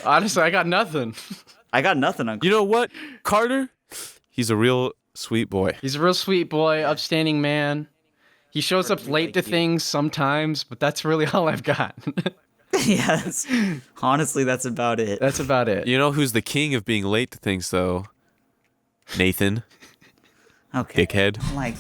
Honestly, I got nothing. I got nothing on. You know what, Carter? He's a real sweet boy. He's a real sweet boy, upstanding man. He shows up late to things sometimes, but that's really all I've got. Yeah, honestly, that's about it. That's about it. You know who's the king of being late to things, though? Nathan. Okay. Dickhead. Like,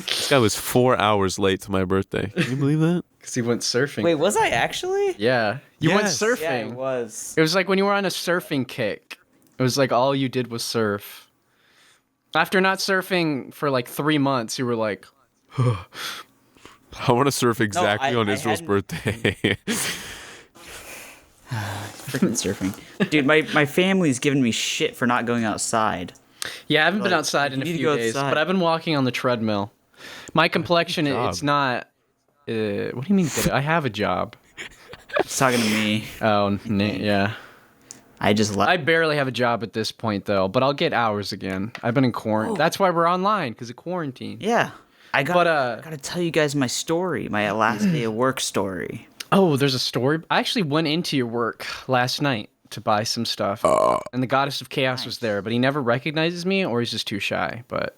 This guy was 4 hours late to my birthday. Can you believe that? Because he went surfing. wait, was I actually? Yeah. You went Yes. surfing. Yeah, it was. It was like when you were on a surfing kick. It was like all you did was surf. After not surfing for like 3 months, you were like, I want to surf exactly on I Israel's hadn't- birthday. Freaking surfing. Dude, my family's giving me shit for not going outside. yeah, I haven't been Like, outside in you a need to few go days, outside. but I've been walking on the treadmill. My complexion, job. it's not. What do you mean? I have a job. He's talking to me. Oh, yeah. I just left. I barely have a job at this point, though, but I'll get hours again. I've been in quarantine. That's why we're online, because of quarantine. Yeah. I But, gotta tell you guys my story, my last day of work story. Oh, there's a story. I actually went into your work last night to buy some stuff, and the Goddess of Chaos was there, but he never recognizes me, or he's just too shy. But,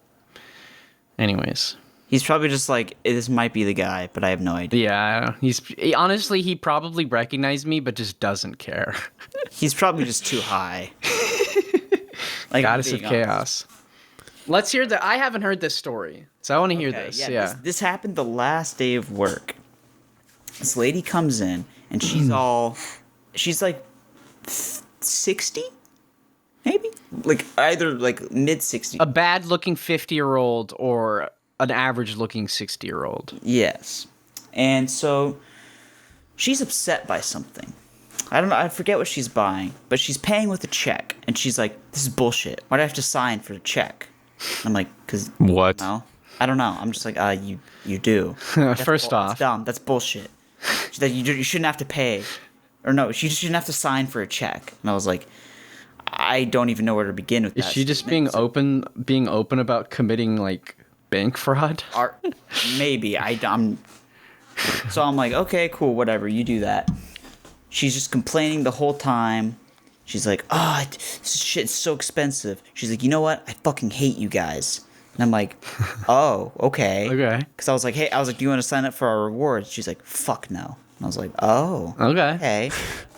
anyways, He's probably just like, this might be the guy, but I have no idea. yeah, honestly, he probably recognized me, but just doesn't care. He's probably just too high. Like, Goddess of being honest. Chaos. Let's hear I haven't heard this story, so I want to hear this. Yeah. This happened the last day of work. This lady comes in, and she's like 60, maybe, like either like mid 60s. A bad-looking 50-year-old or an average-looking 60-year-old. Yes, and so she's upset by something. I don't know. I forget what she's buying, but she's paying with a check, and she's like, "This is bullshit. Why do I have to sign for a check?" I'm like, "Cause What? no, I don't know." I'm just like, you do." First off, That's dumb. That's bullshit. She's like, you shouldn't have to pay, or no, you shouldn't have to sign for a check. And I was like, I don't even know where to begin with that. is she just being open about committing like bank fraud? Maybe I'm. So I'm like, okay, cool, whatever. You do that. She's just complaining the whole time. She's like, this shit's so expensive. She's like, you know what? I fucking hate you guys. And I'm like, oh, okay. Okay. Because I was like, do you want to sign up for our rewards? She's like, fuck no. And I was like, oh, okay.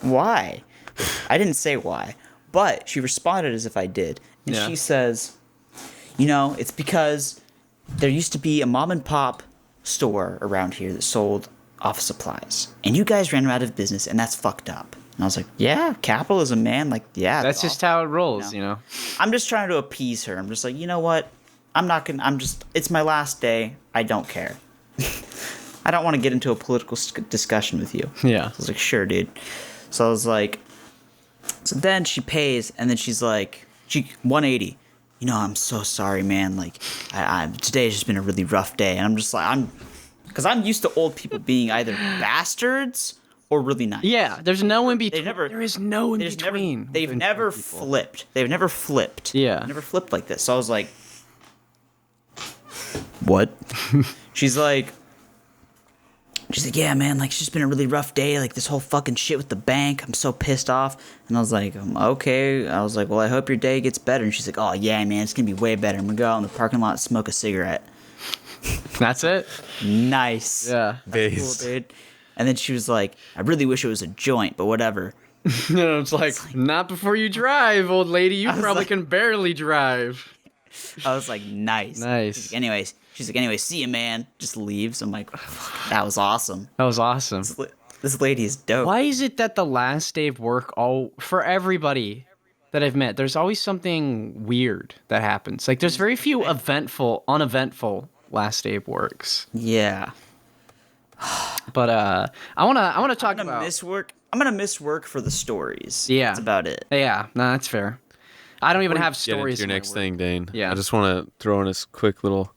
Why? I didn't say why, but she responded as if I did. And she says, it's because there used to be a mom and pop store around here that sold office supplies, and you guys ran out of business, and that's fucked up. And I was like, yeah, capitalism, man. Like, yeah. That's just how it rolls, I'm just trying to appease her. I'm just like, you know what? It's my last day. I don't care. I don't want to get into a political discussion with you. Yeah. So I was like, sure, dude. So I was like, so then she pays, and then she's like, 180. I'm so sorry, man. Like, today's just been a really rough day. And I'm just like, because I'm used to old people being either bastards or really nice. Yeah, there's no in between. There is no in between. They've never flipped. They've never flipped. Yeah. Never flipped like this. So I was like, what? She's like, yeah, man, like, it's just been a really rough day, like, this whole fucking shit with the bank, I'm so pissed off. And I was like, okay. I was like, well, I hope your day gets better. And she's like, oh, yeah, man, it's gonna be way better. I'm gonna go out in the parking lot and smoke a cigarette. That's it? Nice. Yeah. That's cool, dude. And then she was like, I really wish it was a joint, but whatever. It's like, not before you drive, old lady. You probably can barely drive. I was like, nice. Nice. She's like, anyway, see you, man. Just leaves. I'm like, that was awesome. That was awesome. This lady is dope. Why is it that the last day of work, for everybody that I've met, there's always something weird that happens? Like, there's very few uneventful last day of works. Yeah. But I wanna talk about I'm gonna miss work for the stories. Yeah. That's about it. Yeah, no, that's fair. I don't even have Get stories. into your next thing, Dane. Yeah. I just want to throw in this quick little.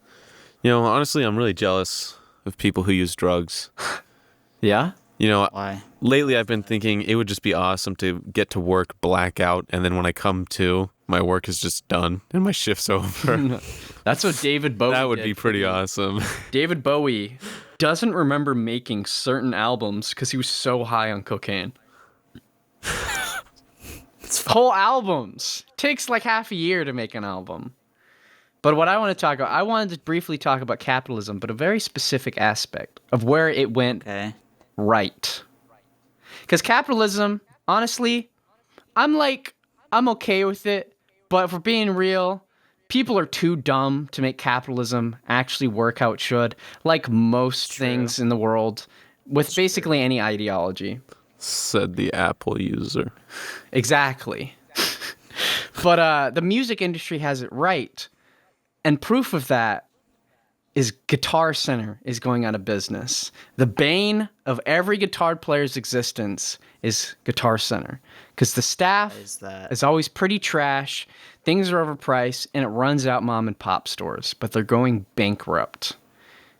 Honestly, I'm really jealous of people who use drugs. Yeah. Why? Lately I've been thinking it would just be awesome to get to work, black out, and then when I come to, my work is just done and my shift's over. That's what David Bowie That would did. be pretty awesome. David Bowie doesn't remember making certain albums because he was so high on cocaine. Whole albums. Takes like half a year to make an album. But what I want to talk about, I wanted to briefly talk about capitalism, but a very specific aspect of where it went right. Because capitalism, honestly, I'm okay with it, but if we're being real, people are too dumb to make capitalism actually work how it should, like most things in the world, with basically any ideology. Said the Apple user. Exactly. But the music industry has it right. And proof of that is Guitar Center is going out of business. The bane of every guitar player's existence is Guitar Center. Because the staff is always pretty trash, things are overpriced, and it runs out mom and pop stores. But they're going bankrupt.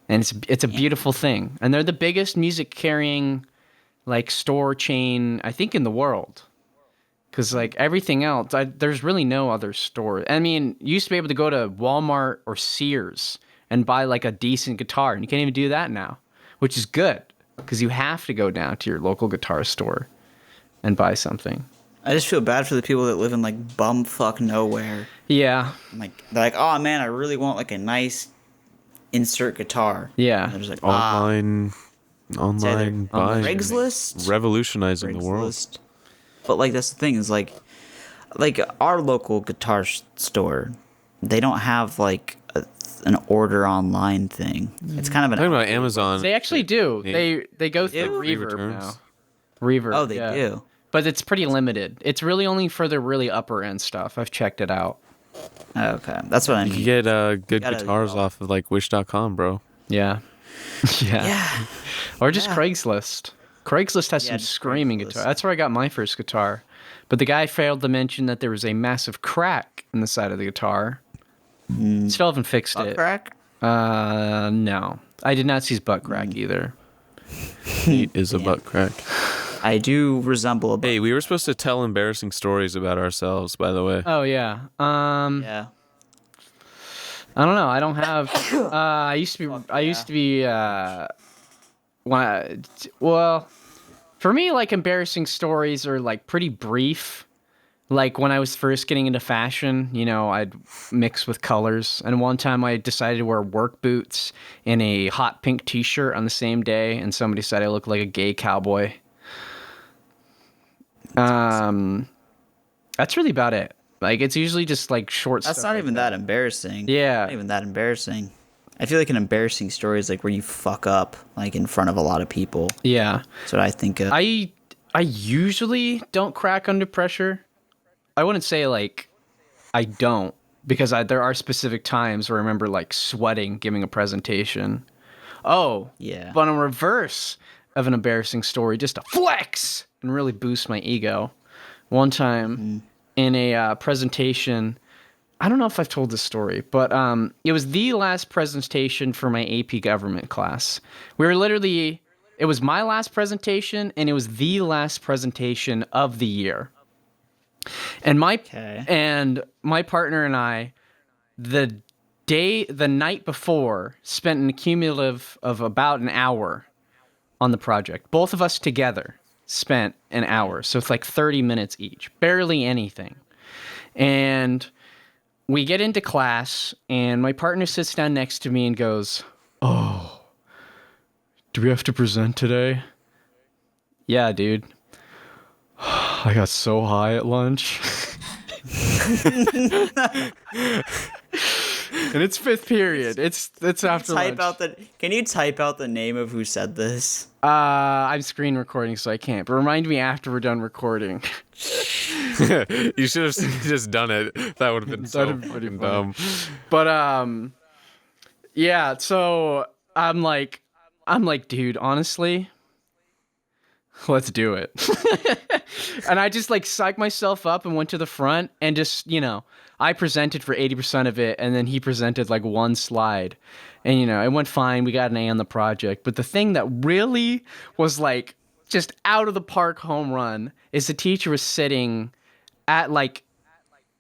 And it's a beautiful thing. And they're the biggest music carrying store chain, I think, in the world. Because, everything else, there's really no other store. I mean, you used to be able to go to Walmart or Sears and buy, a decent guitar. And you can't even do that now, which is good. Because you have to go down to your local guitar store and buy something. I just feel bad for the people that live in, bumfuck nowhere. Yeah. They're like, oh, man, I really want, a nice insert guitar. Yeah. And they're just like, Online buying. Craigslist? Revolutionizing the world. But, that's the thing is, like our local guitar store, they don't have like an order online thing. It's kind of an Talking about Amazon. They actually do. They go do? through Free Reverb returns. now. Reverb. Oh, they yeah. do. But it's pretty limited. It's really only for the really upper end stuff. I've checked it out. Okay, that's what I You mean. can get good Gotta, guitars off of like Wish.com, bro. Yeah. yeah. Yeah. Or just Yeah. Craigslist. Craigslist has Yeah, some just screaming Craigslist. guitar. That's where I got my first guitar. But the guy failed to mention that there was a massive crack in the side of the guitar. Still haven't fixed Butt it. crack? No. I did not see his butt crack either. He is a butt crack. I do resemble a butt. Hey, we were supposed to tell embarrassing stories about ourselves, by the way. Oh yeah. Yeah. I don't know. I don't have. I used to be. Well, for me, like embarrassing stories are like pretty brief. Like when I was first getting into fashion, you know, I'd mix with colors. And one time I decided to wear work boots and a hot pink T-shirt on the same day, and somebody said I looked like a gay cowboy. That's really about it. Like it's usually just like short. That's stuff not like even that embarrassing. Yeah. Not even that embarrassing. I feel like an embarrassing story is like where you fuck up like in front of a lot of people. Yeah. That's what I think of. I usually don't crack under pressure. I wouldn't say like I don't, because there are specific times where I remember like sweating giving a presentation. Oh, Yeah. But in reverse of an embarrassing story, just to flex and really boost my ego. One time in a presentation, I don't know if I've told this story, but it was the last presentation for my AP government class. It was my last presentation, and it was the last presentation of the year. And my partner and I, the night before, spent an cumulative of about an hour on the project. Both of us together spent an hour, so it's like 30 minutes each, barely anything. And we get into class, and my partner sits down next to me and goes, "Oh, do we have to present today?" "Yeah, dude. I got so high at lunch." And it's fifth period. It's after lunch. Can you type out the name of who said this? I'm screen recording, so I can't. But remind me after we're done recording. You should have just done it. That would have been so That'd be pretty fucking funny. dumb. But yeah. So I'm like, dude, honestly, let's do it. And I just like psyched myself up and went to the front and just, you know, I presented for 80% of it, and then he presented like one slide. And, you know, it went fine. We got an A on the project. But the thing that really was like just out of the park home run is the teacher was sitting at like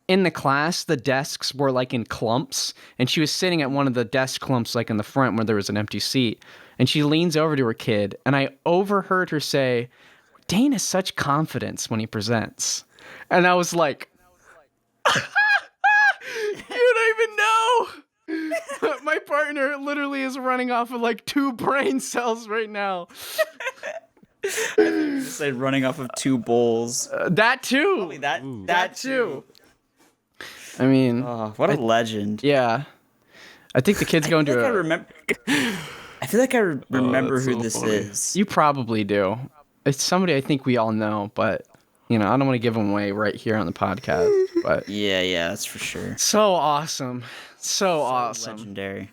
in the class, the desks were like in clumps, and she was sitting at one of the desk clumps like in the front where there was an empty seat. And she leans over to her kid, and I overheard her say, "Dane has such confidence when he presents." And I was like, you don't even know. My partner literally is running off of like 2 brain cells right now. It's like running off of 2 bowls. That too. That too. I mean, Oh, what a legend. yeah. I think the kid's going to I a... remember. I feel like I remember that's who so this funny. is. You probably do. It's somebody I think we all know, but, you know, I don't want to give them away right here on the podcast. But Yeah, that's for sure. so awesome. So awesome. Legendary.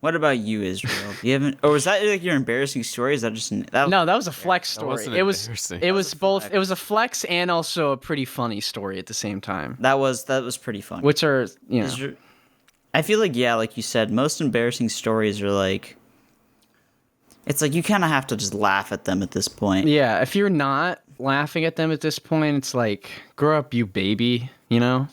What about you, Israel? You haven't? Or was that like your embarrassing story? Is that just that? No, that was a flex story. wasn't It was embarrassing. it was both. It was a flex and also a pretty funny story at the same time, That was pretty fun. which are, you know, Is your- I feel like, yeah, like you said, most embarrassing stories are like, it's like you kind of have to just laugh at them at this point. yeah. If you're not laughing at them at this point, it's like, grow up, you baby. You know.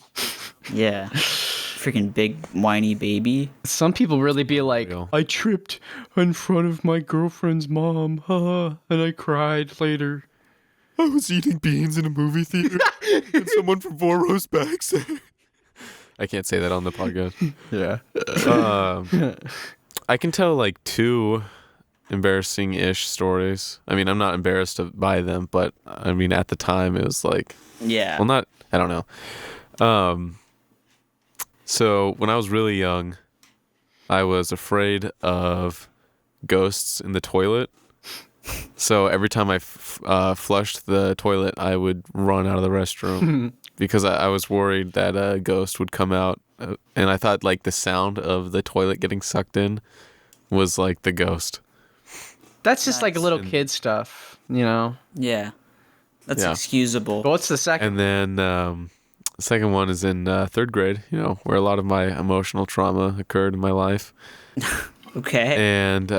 Yeah. Freaking big whiny baby. Some people really be like, Real. "I tripped in front of my girlfriend's mom, haha, and I cried later." I was eating beans in a movie theater, and someone from 4 rows back said... I can't say that on the podcast. Yeah. I can tell like 2 embarrassing-ish stories. I mean, I'm not embarrassed by them, but I mean, at the time, it was like... Yeah. Well, not... I don't know. So when I was really young, I was afraid of ghosts in the toilet. So every time I flushed the toilet, I would run out of the restroom because I was worried that a ghost would come out. And I thought like the sound of the toilet getting sucked in was like the ghost. That's just like Nice. little kid stuff, you know? Yeah. That's Yeah. excusable. But what's the second? And then the second one is in third grade, you know, where a lot of my emotional trauma occurred in my life. Okay. And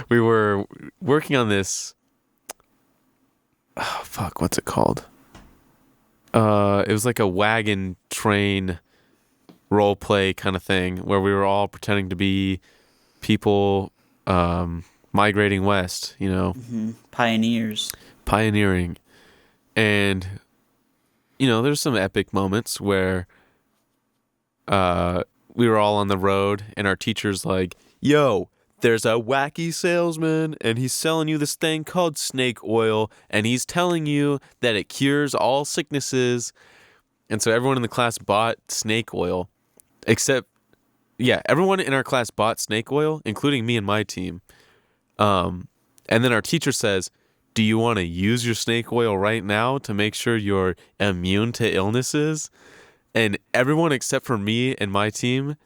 we were working on this. Oh, fuck, what's it called? It was like a wagon train role play kind of thing where we were all pretending to be people migrating west, you know, Pioneers. pioneering. And, you know, there's some epic moments where we were all on the road and our teacher's like, yo, there's a wacky salesman and he's selling you this thing called snake oil and he's telling you that it cures all sicknesses. And so everyone in the class bought snake oil, except, yeah, everyone in our class bought snake oil, including me and my team. And then our teacher says, do you want to use your snake oil right now to make sure you're immune to illnesses? And everyone except for me and my team,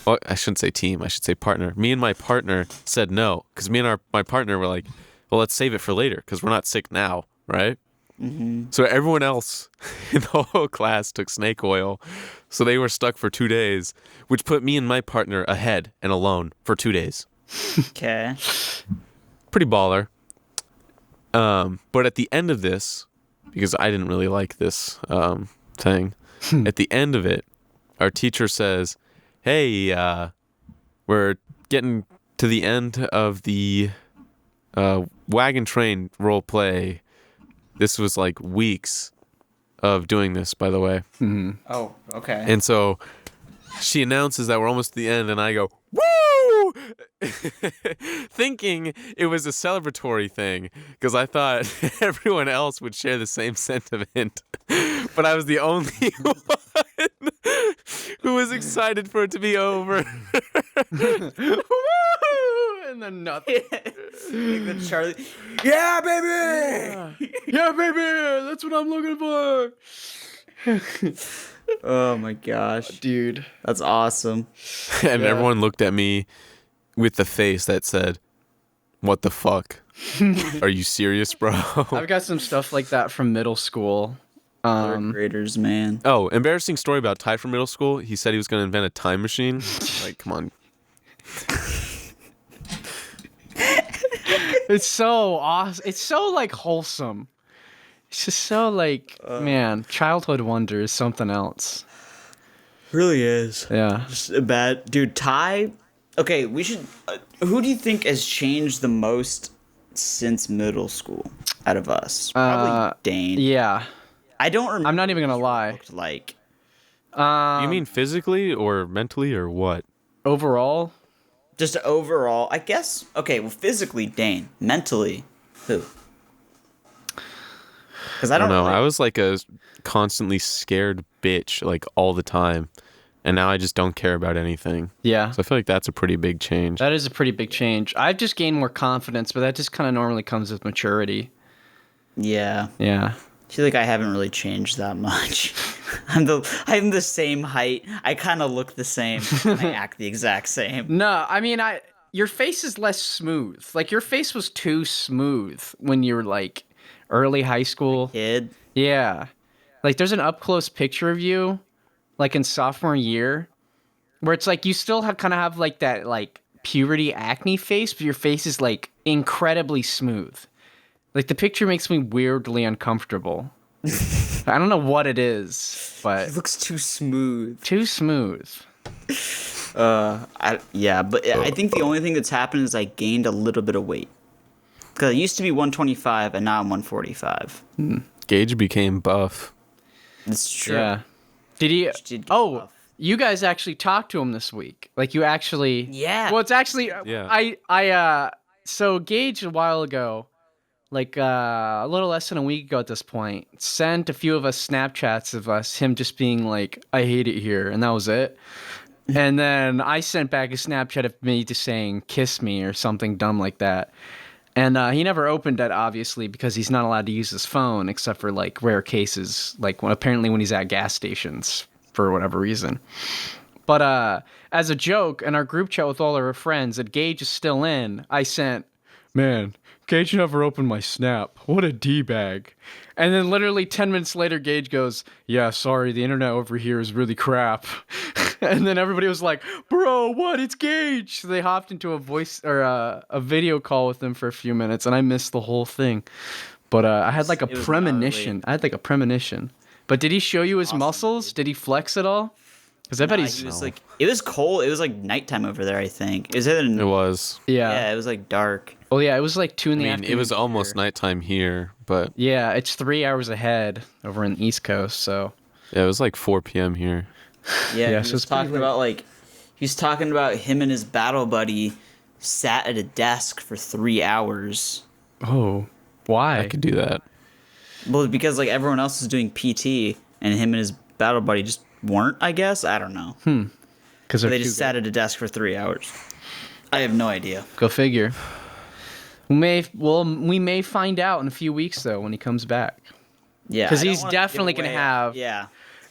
well, I shouldn't say team, I should say partner. Me and my partner said no, because me and my partner were like, well, let's save it for later, because we're not sick now, right? So everyone else in the whole class took snake oil, so they were stuck for 2 days, which put me and my partner ahead and alone for 2 days. Okay. Pretty baller. But at the end of this, because I didn't really like this thing, at the end of it, our teacher says, hey, we're getting to the end of the wagon train role play. This was like weeks of doing this, by the way. Oh, okay. And so she announces that we're almost at the end, and I go, woo! Thinking it was a celebratory thing, because I thought everyone else would share the same sentiment. But I was the only one who was excited for it to be over. Woo! And then nothing. The Charlie. Yeah, baby. Yeah, baby, that's what I'm looking for. Oh my gosh, Dude. that's awesome. And Yeah. everyone looked at me with the face that said, what the fuck? Are you serious, bro? I've got some stuff like that from middle school. Third graders, man. Oh, embarrassing story about Ty from middle school. He said he was going to invent a time machine. Like, come on. It's so awesome. It's so like wholesome. It's just so like, man, childhood wonder is something else. Really is. Yeah. Just a bad dude. Ty. Okay, we should. Who do you think has changed the most since middle school out of us? Probably Dane. Yeah. I don't remember. I'm not even gonna lie. Looked like. You mean physically or mentally or what? Overall, Just overall, I guess. Okay, well, physically, Dane. Mentally, who? Because I I don't don't know. really- I was like a constantly scared bitch like all the time. And now I just don't care about anything. yeah. So I feel like that's a pretty big change. That is a pretty big change. I've just gained more confidence, but that just kind of normally comes with maturity. Yeah. Yeah. I feel like I haven't really changed that much. I'm the same height. I kind of look the same. And I act the exact same. No, I mean, your face is less smooth. Like your face was too smooth when you were like early high school. Kid. Yeah. Like there's an up close picture of you like in sophomore year where it's like you still kind of have like that like puberty acne face, but your face is like incredibly smooth. Like the picture makes me weirdly uncomfortable. I don't know what it is, but It looks too smooth. too smooth. But I think the only thing that's happened is I gained a little bit of weight. Because I used to be 125 and now I'm 145. Gage became buff. It's true. Yeah. Did he? Did get Oh, buff. you guys actually talked to him this week. Like you actually. Yeah. Well, it's actually. Yeah. So Gage a while ago like a little less than a week ago at this point, sent a few of us Snapchats of him just being like, "I hate it here," and that was it. And then I sent back a Snapchat of me just saying, "Kiss me" or something dumb like that. And he never opened it, obviously, because he's not allowed to use his phone except for like rare cases, like apparently when he's at gas stations for whatever reason. But as a joke, in our group chat with all our friends, that Gage is still in, I sent, "Man, Gage never opened my Snap. What a D-bag." And then literally 10 minutes later, Gage goes, "Yeah, sorry, the internet over here is really crap." And then everybody was like, "Bro, what? It's Gage." So they hopped into a voice or a video call with him for a few minutes, and I missed the whole thing. But I had like a premonition. I had like a premonition. But did he show you his muscles? Did he flex at all? Because I bet he was like, it was cold. It was like nighttime over there, I think. It was. Yeah, it was like dark. Oh yeah, it was like 2 in the afternoon. It was almost nighttime here, but yeah, it's 3 hours ahead over in the East Coast. So yeah, it was like 4 p.m. here. Yeah, he was talking about him and his battle buddy sat at a desk for 3 hours. Oh, why? I could do that. Well, because like everyone else was doing PT, and him and his battle buddy just weren't. I guess I don't know. Because they just sat at a desk for 3 hours. I have no idea. Go figure. We may find out in a few weeks though when he comes back. Yeah, because he's definitely going to have. Yeah.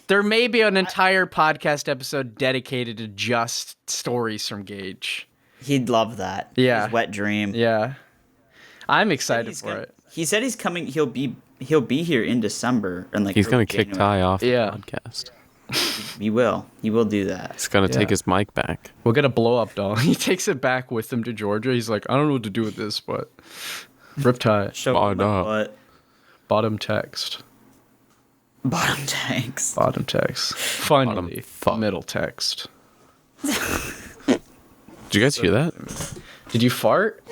There may be an entire podcast episode dedicated to just stories from Gage. He'd love that. Yeah. His wet dream. Yeah. I'm excited for it. He said he's coming. He'll be here in December and like he's gonna kick Ty off the Yeah. podcast. He will do that. He's gonna take his mic back. We'll get a blow up doll. He takes it back with him to Georgia. He's like, "I don't know what to do with this, but rip tie, Show him my butt. bottom text, Bottom tanks. bottom text, finally fuck. middle text." Did you guys hear that? Did you fart?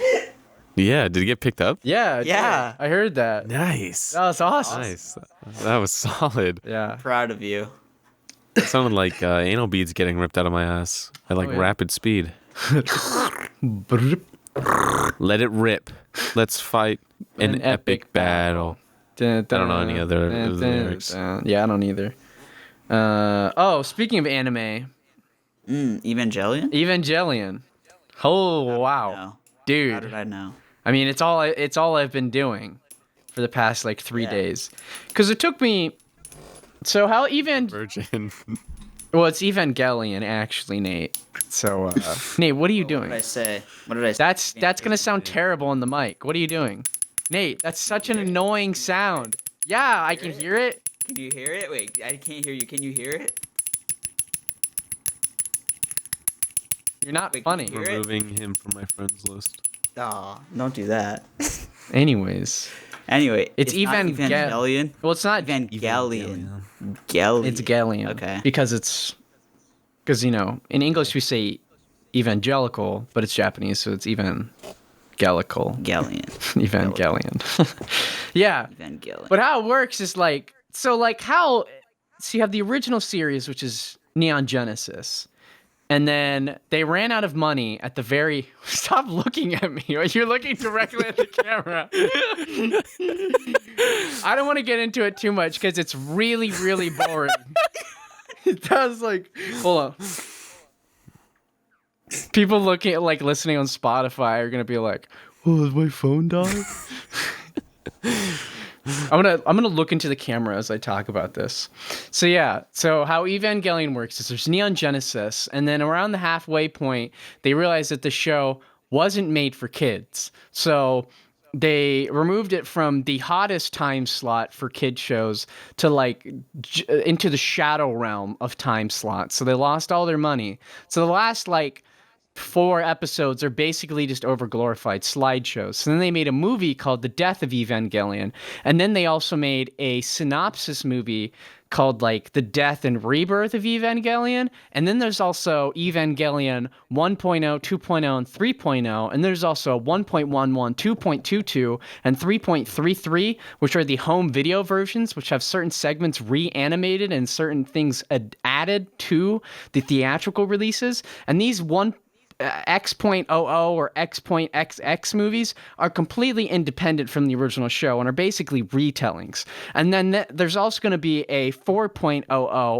Yeah. Did it get picked up? Yeah. it Yeah. did. I heard that. Nice. That was awesome. Nice. That was solid. Yeah. Proud of you. It sounded like anal beads getting ripped out of my ass at like yeah. rapid speed. Let it rip. Let's fight an epic battle. I don't know any other of the lyrics. Yeah, I don't either. Speaking of anime, Evangelion? Evangelion. Oh wow, No. dude. How did I know? I mean, it's all I've been doing for the past like 3 days, because it took me. So how Virgin. Well, it's Evangelion actually, Nate. So Nate, what are you doing? What did I say? That's gonna sound terrible on the mic. What are you doing, Nate? That's such an annoying sound. Yeah, I can hear it. Can you hear it? Wait, I can't hear you. Can you hear it? You're not Wait, funny. can you hear it? Removing him from my friends list. Aw, don't do that. Anyways, Anyway, it's not Evangelion. well, it's not. Evangelion. It's Gallion. Okay. Because in English we say evangelical, but it's Japanese, so it's Gallical. Gallion. Evangelion. Yeah. Evangelion. But how it works is so you have the original series, which is Neon Genesis. And then they ran out of money at the very... Stop looking at me. You're looking directly at the camera. I don't want to get into it too much because it's really, really boring. It does Hold on. People listening on Spotify are going to be like, "Oh, is my phone die?" I'm gonna look into the camera as I talk about this. So yeah, so how Evangelion works is there's Neon Genesis, and then around the halfway point, they realized that the show wasn't made for kids. So they removed it from the hottest time slot for kid shows to into the shadow realm of time slots. So they lost all their money. So the last 4 episodes are basically just overglorified slideshows. So then they made a movie called The Death of Evangelion. And then they also made a synopsis movie called The Death and Rebirth of Evangelion. And then there's also Evangelion 1.0, 2.0, and 3.0. And there's also 1.11, 2.22, and 3.33, which are the home video versions, which have certain segments reanimated and certain things added to the theatrical releases. And these X.00 or X.XX movies are completely independent from the original show and are basically retellings. And then there's also going to be a 4.00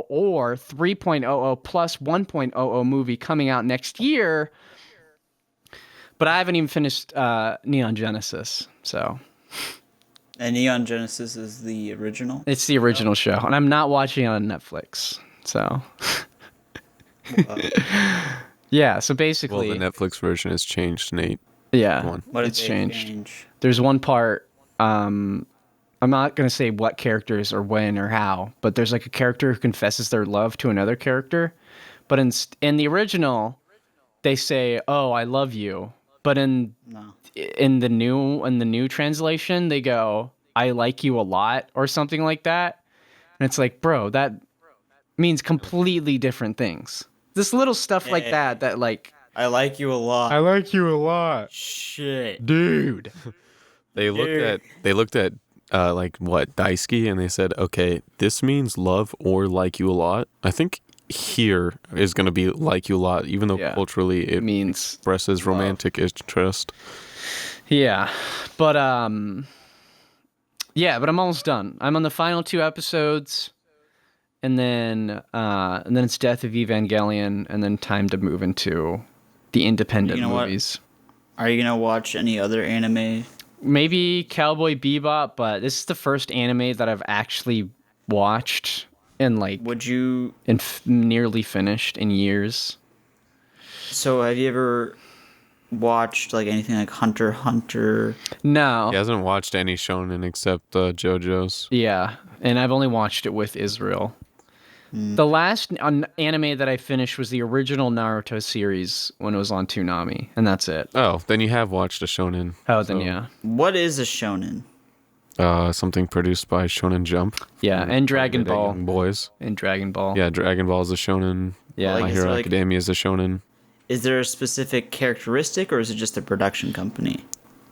or 3.00 plus 1.00 movie coming out next year. But I haven't even finished Neon Genesis, so... And Neon Genesis is the original? It's the original show, and I'm not watching it on Netflix, so... Yeah, so basically... Well, the Netflix version has changed, Nate. Yeah, What it's did they changed. change? There's one part, I'm not going to say what characters or when or how, but there's like a character who confesses their love to another character. But in the original, they say, "Oh, I love you." But in the new translation, they go, "I like you a lot," or something like that. And it's like, bro, that means completely different things. This little stuff like that like, I like you a lot. I like you a lot, Shit. dude. They looked at like what, Daisuke, and they said, okay, this means love or like you a lot. I think here is going to be like you a lot, even though culturally it means expresses romantic interest. Yeah, but but I'm almost done. I'm on the final 2 episodes, and then it's Death of Evangelion, and then time to move into the independent movies. Are you gonna watch any other anime? Maybe Cowboy Bebop, but this is the first anime that I've actually watched and nearly finished in years. So have you ever watched like anything like Hunter x Hunter? No. He hasn't watched any shonen except JoJo's. Yeah, and I've only watched it with Israel. The last anime that I finished was the original Naruto series when it was on Toonami, and that's it. Oh, then you have watched a shonen. Oh, then yeah. What is a shonen? Something produced by Shonen Jump. Yeah, and Dragon Ball. Young boys. And Dragon Ball. Yeah, Dragon Ball is a shonen. Yeah. My Hero Academia is a shonen. Is there a specific characteristic, or is it just a production company?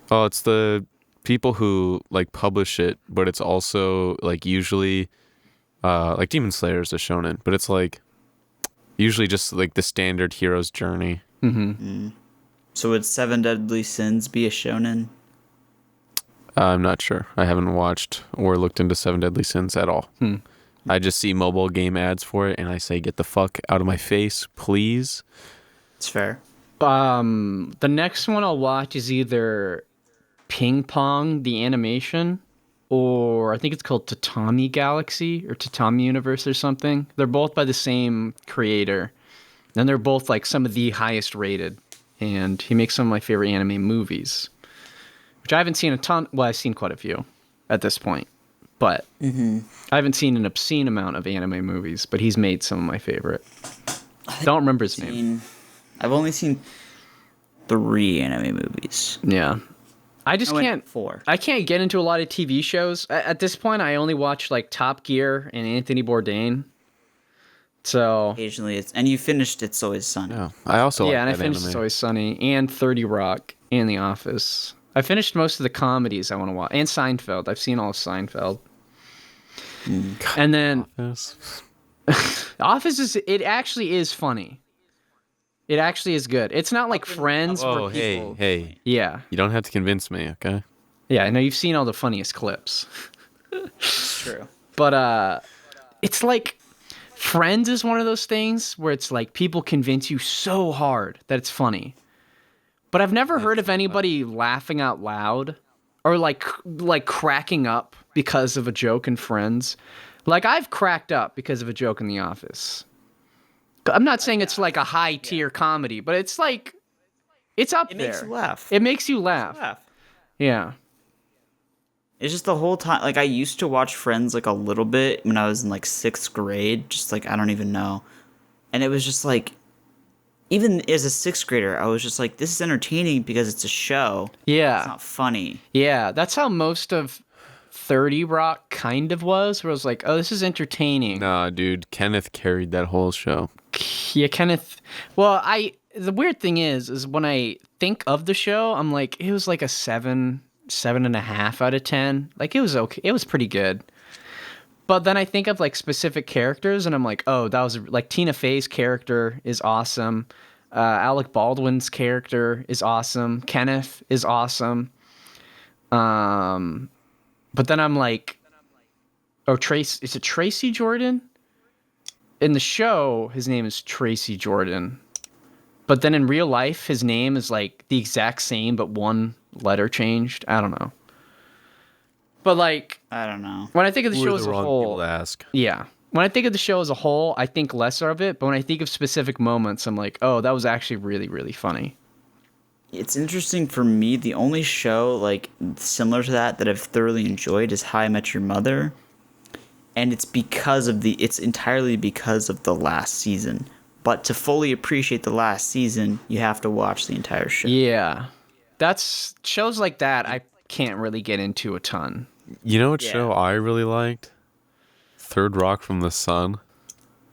Oh, it's the people who like publish it, but it's also like usually like Demon Slayer is a shonen, but it's like usually just like the standard hero's journey. So would Seven Deadly Sins be a shonen? I'm not sure. I haven't watched or looked into Seven Deadly Sins at all. I just see mobile game ads for it, and I say, get the fuck out of my face, please. It's fair. The next one I'll watch is either Ping Pong, the animation, or I think it's called Tatami Galaxy or Tatami Universe or something. They're both by the same creator, and they're both like some of the highest rated. And he makes some of my favorite anime movies, which I haven't seen a ton. Well, I've seen quite a few at this point, but I haven't seen an obscene amount of anime movies. But he's made some of my favorite. Don't remember his name. I've only seen 3 anime movies. Yeah. I can't 4. I can't get into a lot of TV shows. At this point, I only watch like Top Gear and Anthony Bourdain. So Occasionally and you finished It's Always Sunny. Yeah, I also like and I that finished anime. It's Always Sunny and 30 Rock and The Office. I finished most of the comedies I want to watch. And Seinfeld. I've seen all of Seinfeld. And then Yes. Office it actually is funny. It actually is good. It's not like Friends Oh, where people... hey. Yeah. You don't have to convince me, okay? Yeah, I know you've seen all the funniest clips. It's true. But it's like Friends is one of those things where it's like people convince you so hard that it's funny. But I've never heard of anybody laughing out loud or like cracking up because of a joke in Friends. Like I've cracked up because of a joke in The Office. I'm not saying it's like a high tier comedy, but it's like it's up there. It makes you laugh. It makes you laugh. Yeah. It's just the whole time. Like I used to watch Friends like a little bit when I was in like 6th grade. Just like I don't even know. And it was just like, even as a 6th grader, I was just like, this is entertaining because it's a show. Yeah. It's not funny. Yeah. That's how most of 30 Rock kind of was, where I was like, oh, this is entertaining. Nah, dude, Kenneth carried that whole show. Yeah, Kenneth. Well, the weird thing is when I think of the show, I'm like, it was like a 7.5 out of 10. Like it was okay. It was pretty good. But then I think of like specific characters and I'm like, oh, that was like Tina Fey's character is awesome. Alec Baldwin's character is awesome. Kenneth is awesome. But then I'm like, oh, is it Tracy Jordan? In the show, his name is Tracy Jordan. But then in real life, his name is like the exact same, but one letter changed. I don't know. But like, I don't know. when I think of the show as a People whole, to ask. yeah. When I think of the show as a whole, I think lesser of it. But when I think of specific moments, I'm like, oh, that was actually really, really funny. It's interesting for me. The only show like similar to that I've thoroughly enjoyed is How I Met Your Mother, and it's entirely because of the last season. But to fully appreciate the last season, you have to watch the entire show. Yeah, that's shows like that. I can't really get into a ton. You know what Yeah. show I really liked? Third Rock from the Sun.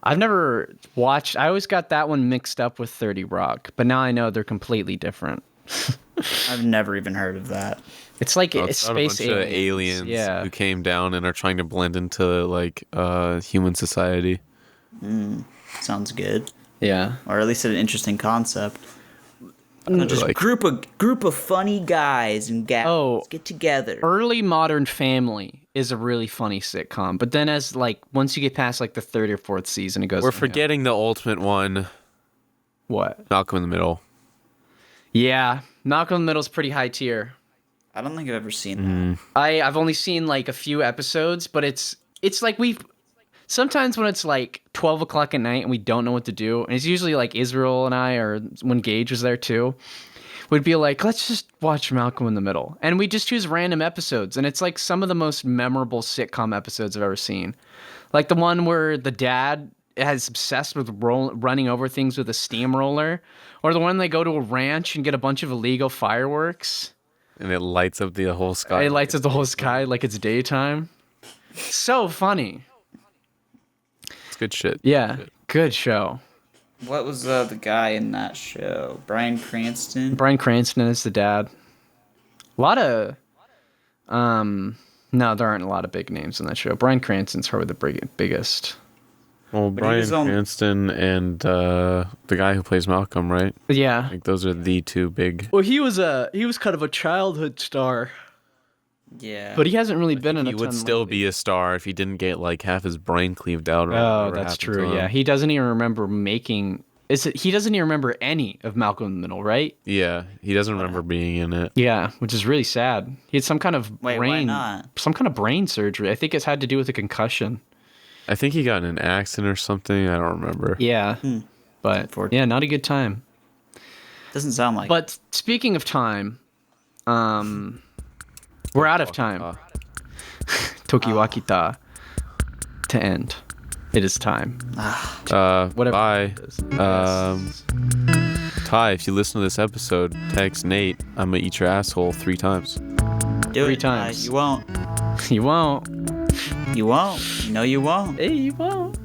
I've never watched. I always got that one mixed up with 30 Rock, but now I know they're completely different. I've never even heard of that. It's like It's about a space bunch of aliens Yeah. who came down and are trying to blend into like human society. Sounds good, Yeah. or at least an interesting concept. Just Like- group of funny guys and gals Oh. get together. Early Modern Family is a really funny sitcom, but then as like once you get past like the third or fourth season, it goes. We're forgetting the ultimate one, What? Malcolm in the Middle. Yeah, Malcolm in the Middle is pretty high tier. I don't think I've ever seen that. I've only seen like a few episodes, but it's like sometimes when it's like 12 o'clock at night and we don't know what to do, and it's usually like Israel and I, or when Gage was there too, would be like, let's just watch Malcolm in the Middle. And we just choose random episodes, and it's like some of the most memorable sitcom episodes I've ever seen. Like the one where the dad is obsessed with running over things with a steamroller, or the one they go to a ranch and get a bunch of illegal fireworks. And it lights up the whole sky. It lights up the whole sky like it's daytime. So funny. It's good shit. Yeah, good show. What was the guy in that show? Bryan Cranston? Bryan Cranston is the dad. A lot of, no, there aren't a lot of big names in that show. Bryan Cranston's probably the biggest. Well, But he Bryan was on- Cranston and the guy who plays Malcolm, right? Yeah. Like those are the two big. Well, he was kind of a childhood star, Yeah. but he hasn't really been in a He ton would still lately. be a star if he didn't get like half his brain cleaved out. Or Oh, whatever that's happened to true. him. Yeah, he doesn't even remember making. He doesn't even remember any of Malcolm in the Middle, right? Yeah, he doesn't remember being in it. Yeah, which is really sad. He had some kind of Wait, why not? some kind of brain surgery. I think it's had to do with a concussion. I think he got in an accident or something. I don't remember. Yeah, but Unfortunate. yeah, not a good time. Doesn't sound like. But speaking of time, we're out of time. Tokiwakita to end. It is time. Whatever Bye. it is. Ty, if you listen to this episode, text Nate. I'm gonna eat your asshole 3 times. Do 3 it, times. You won't. You won't. You won't. No, you won't. Hey, you won't.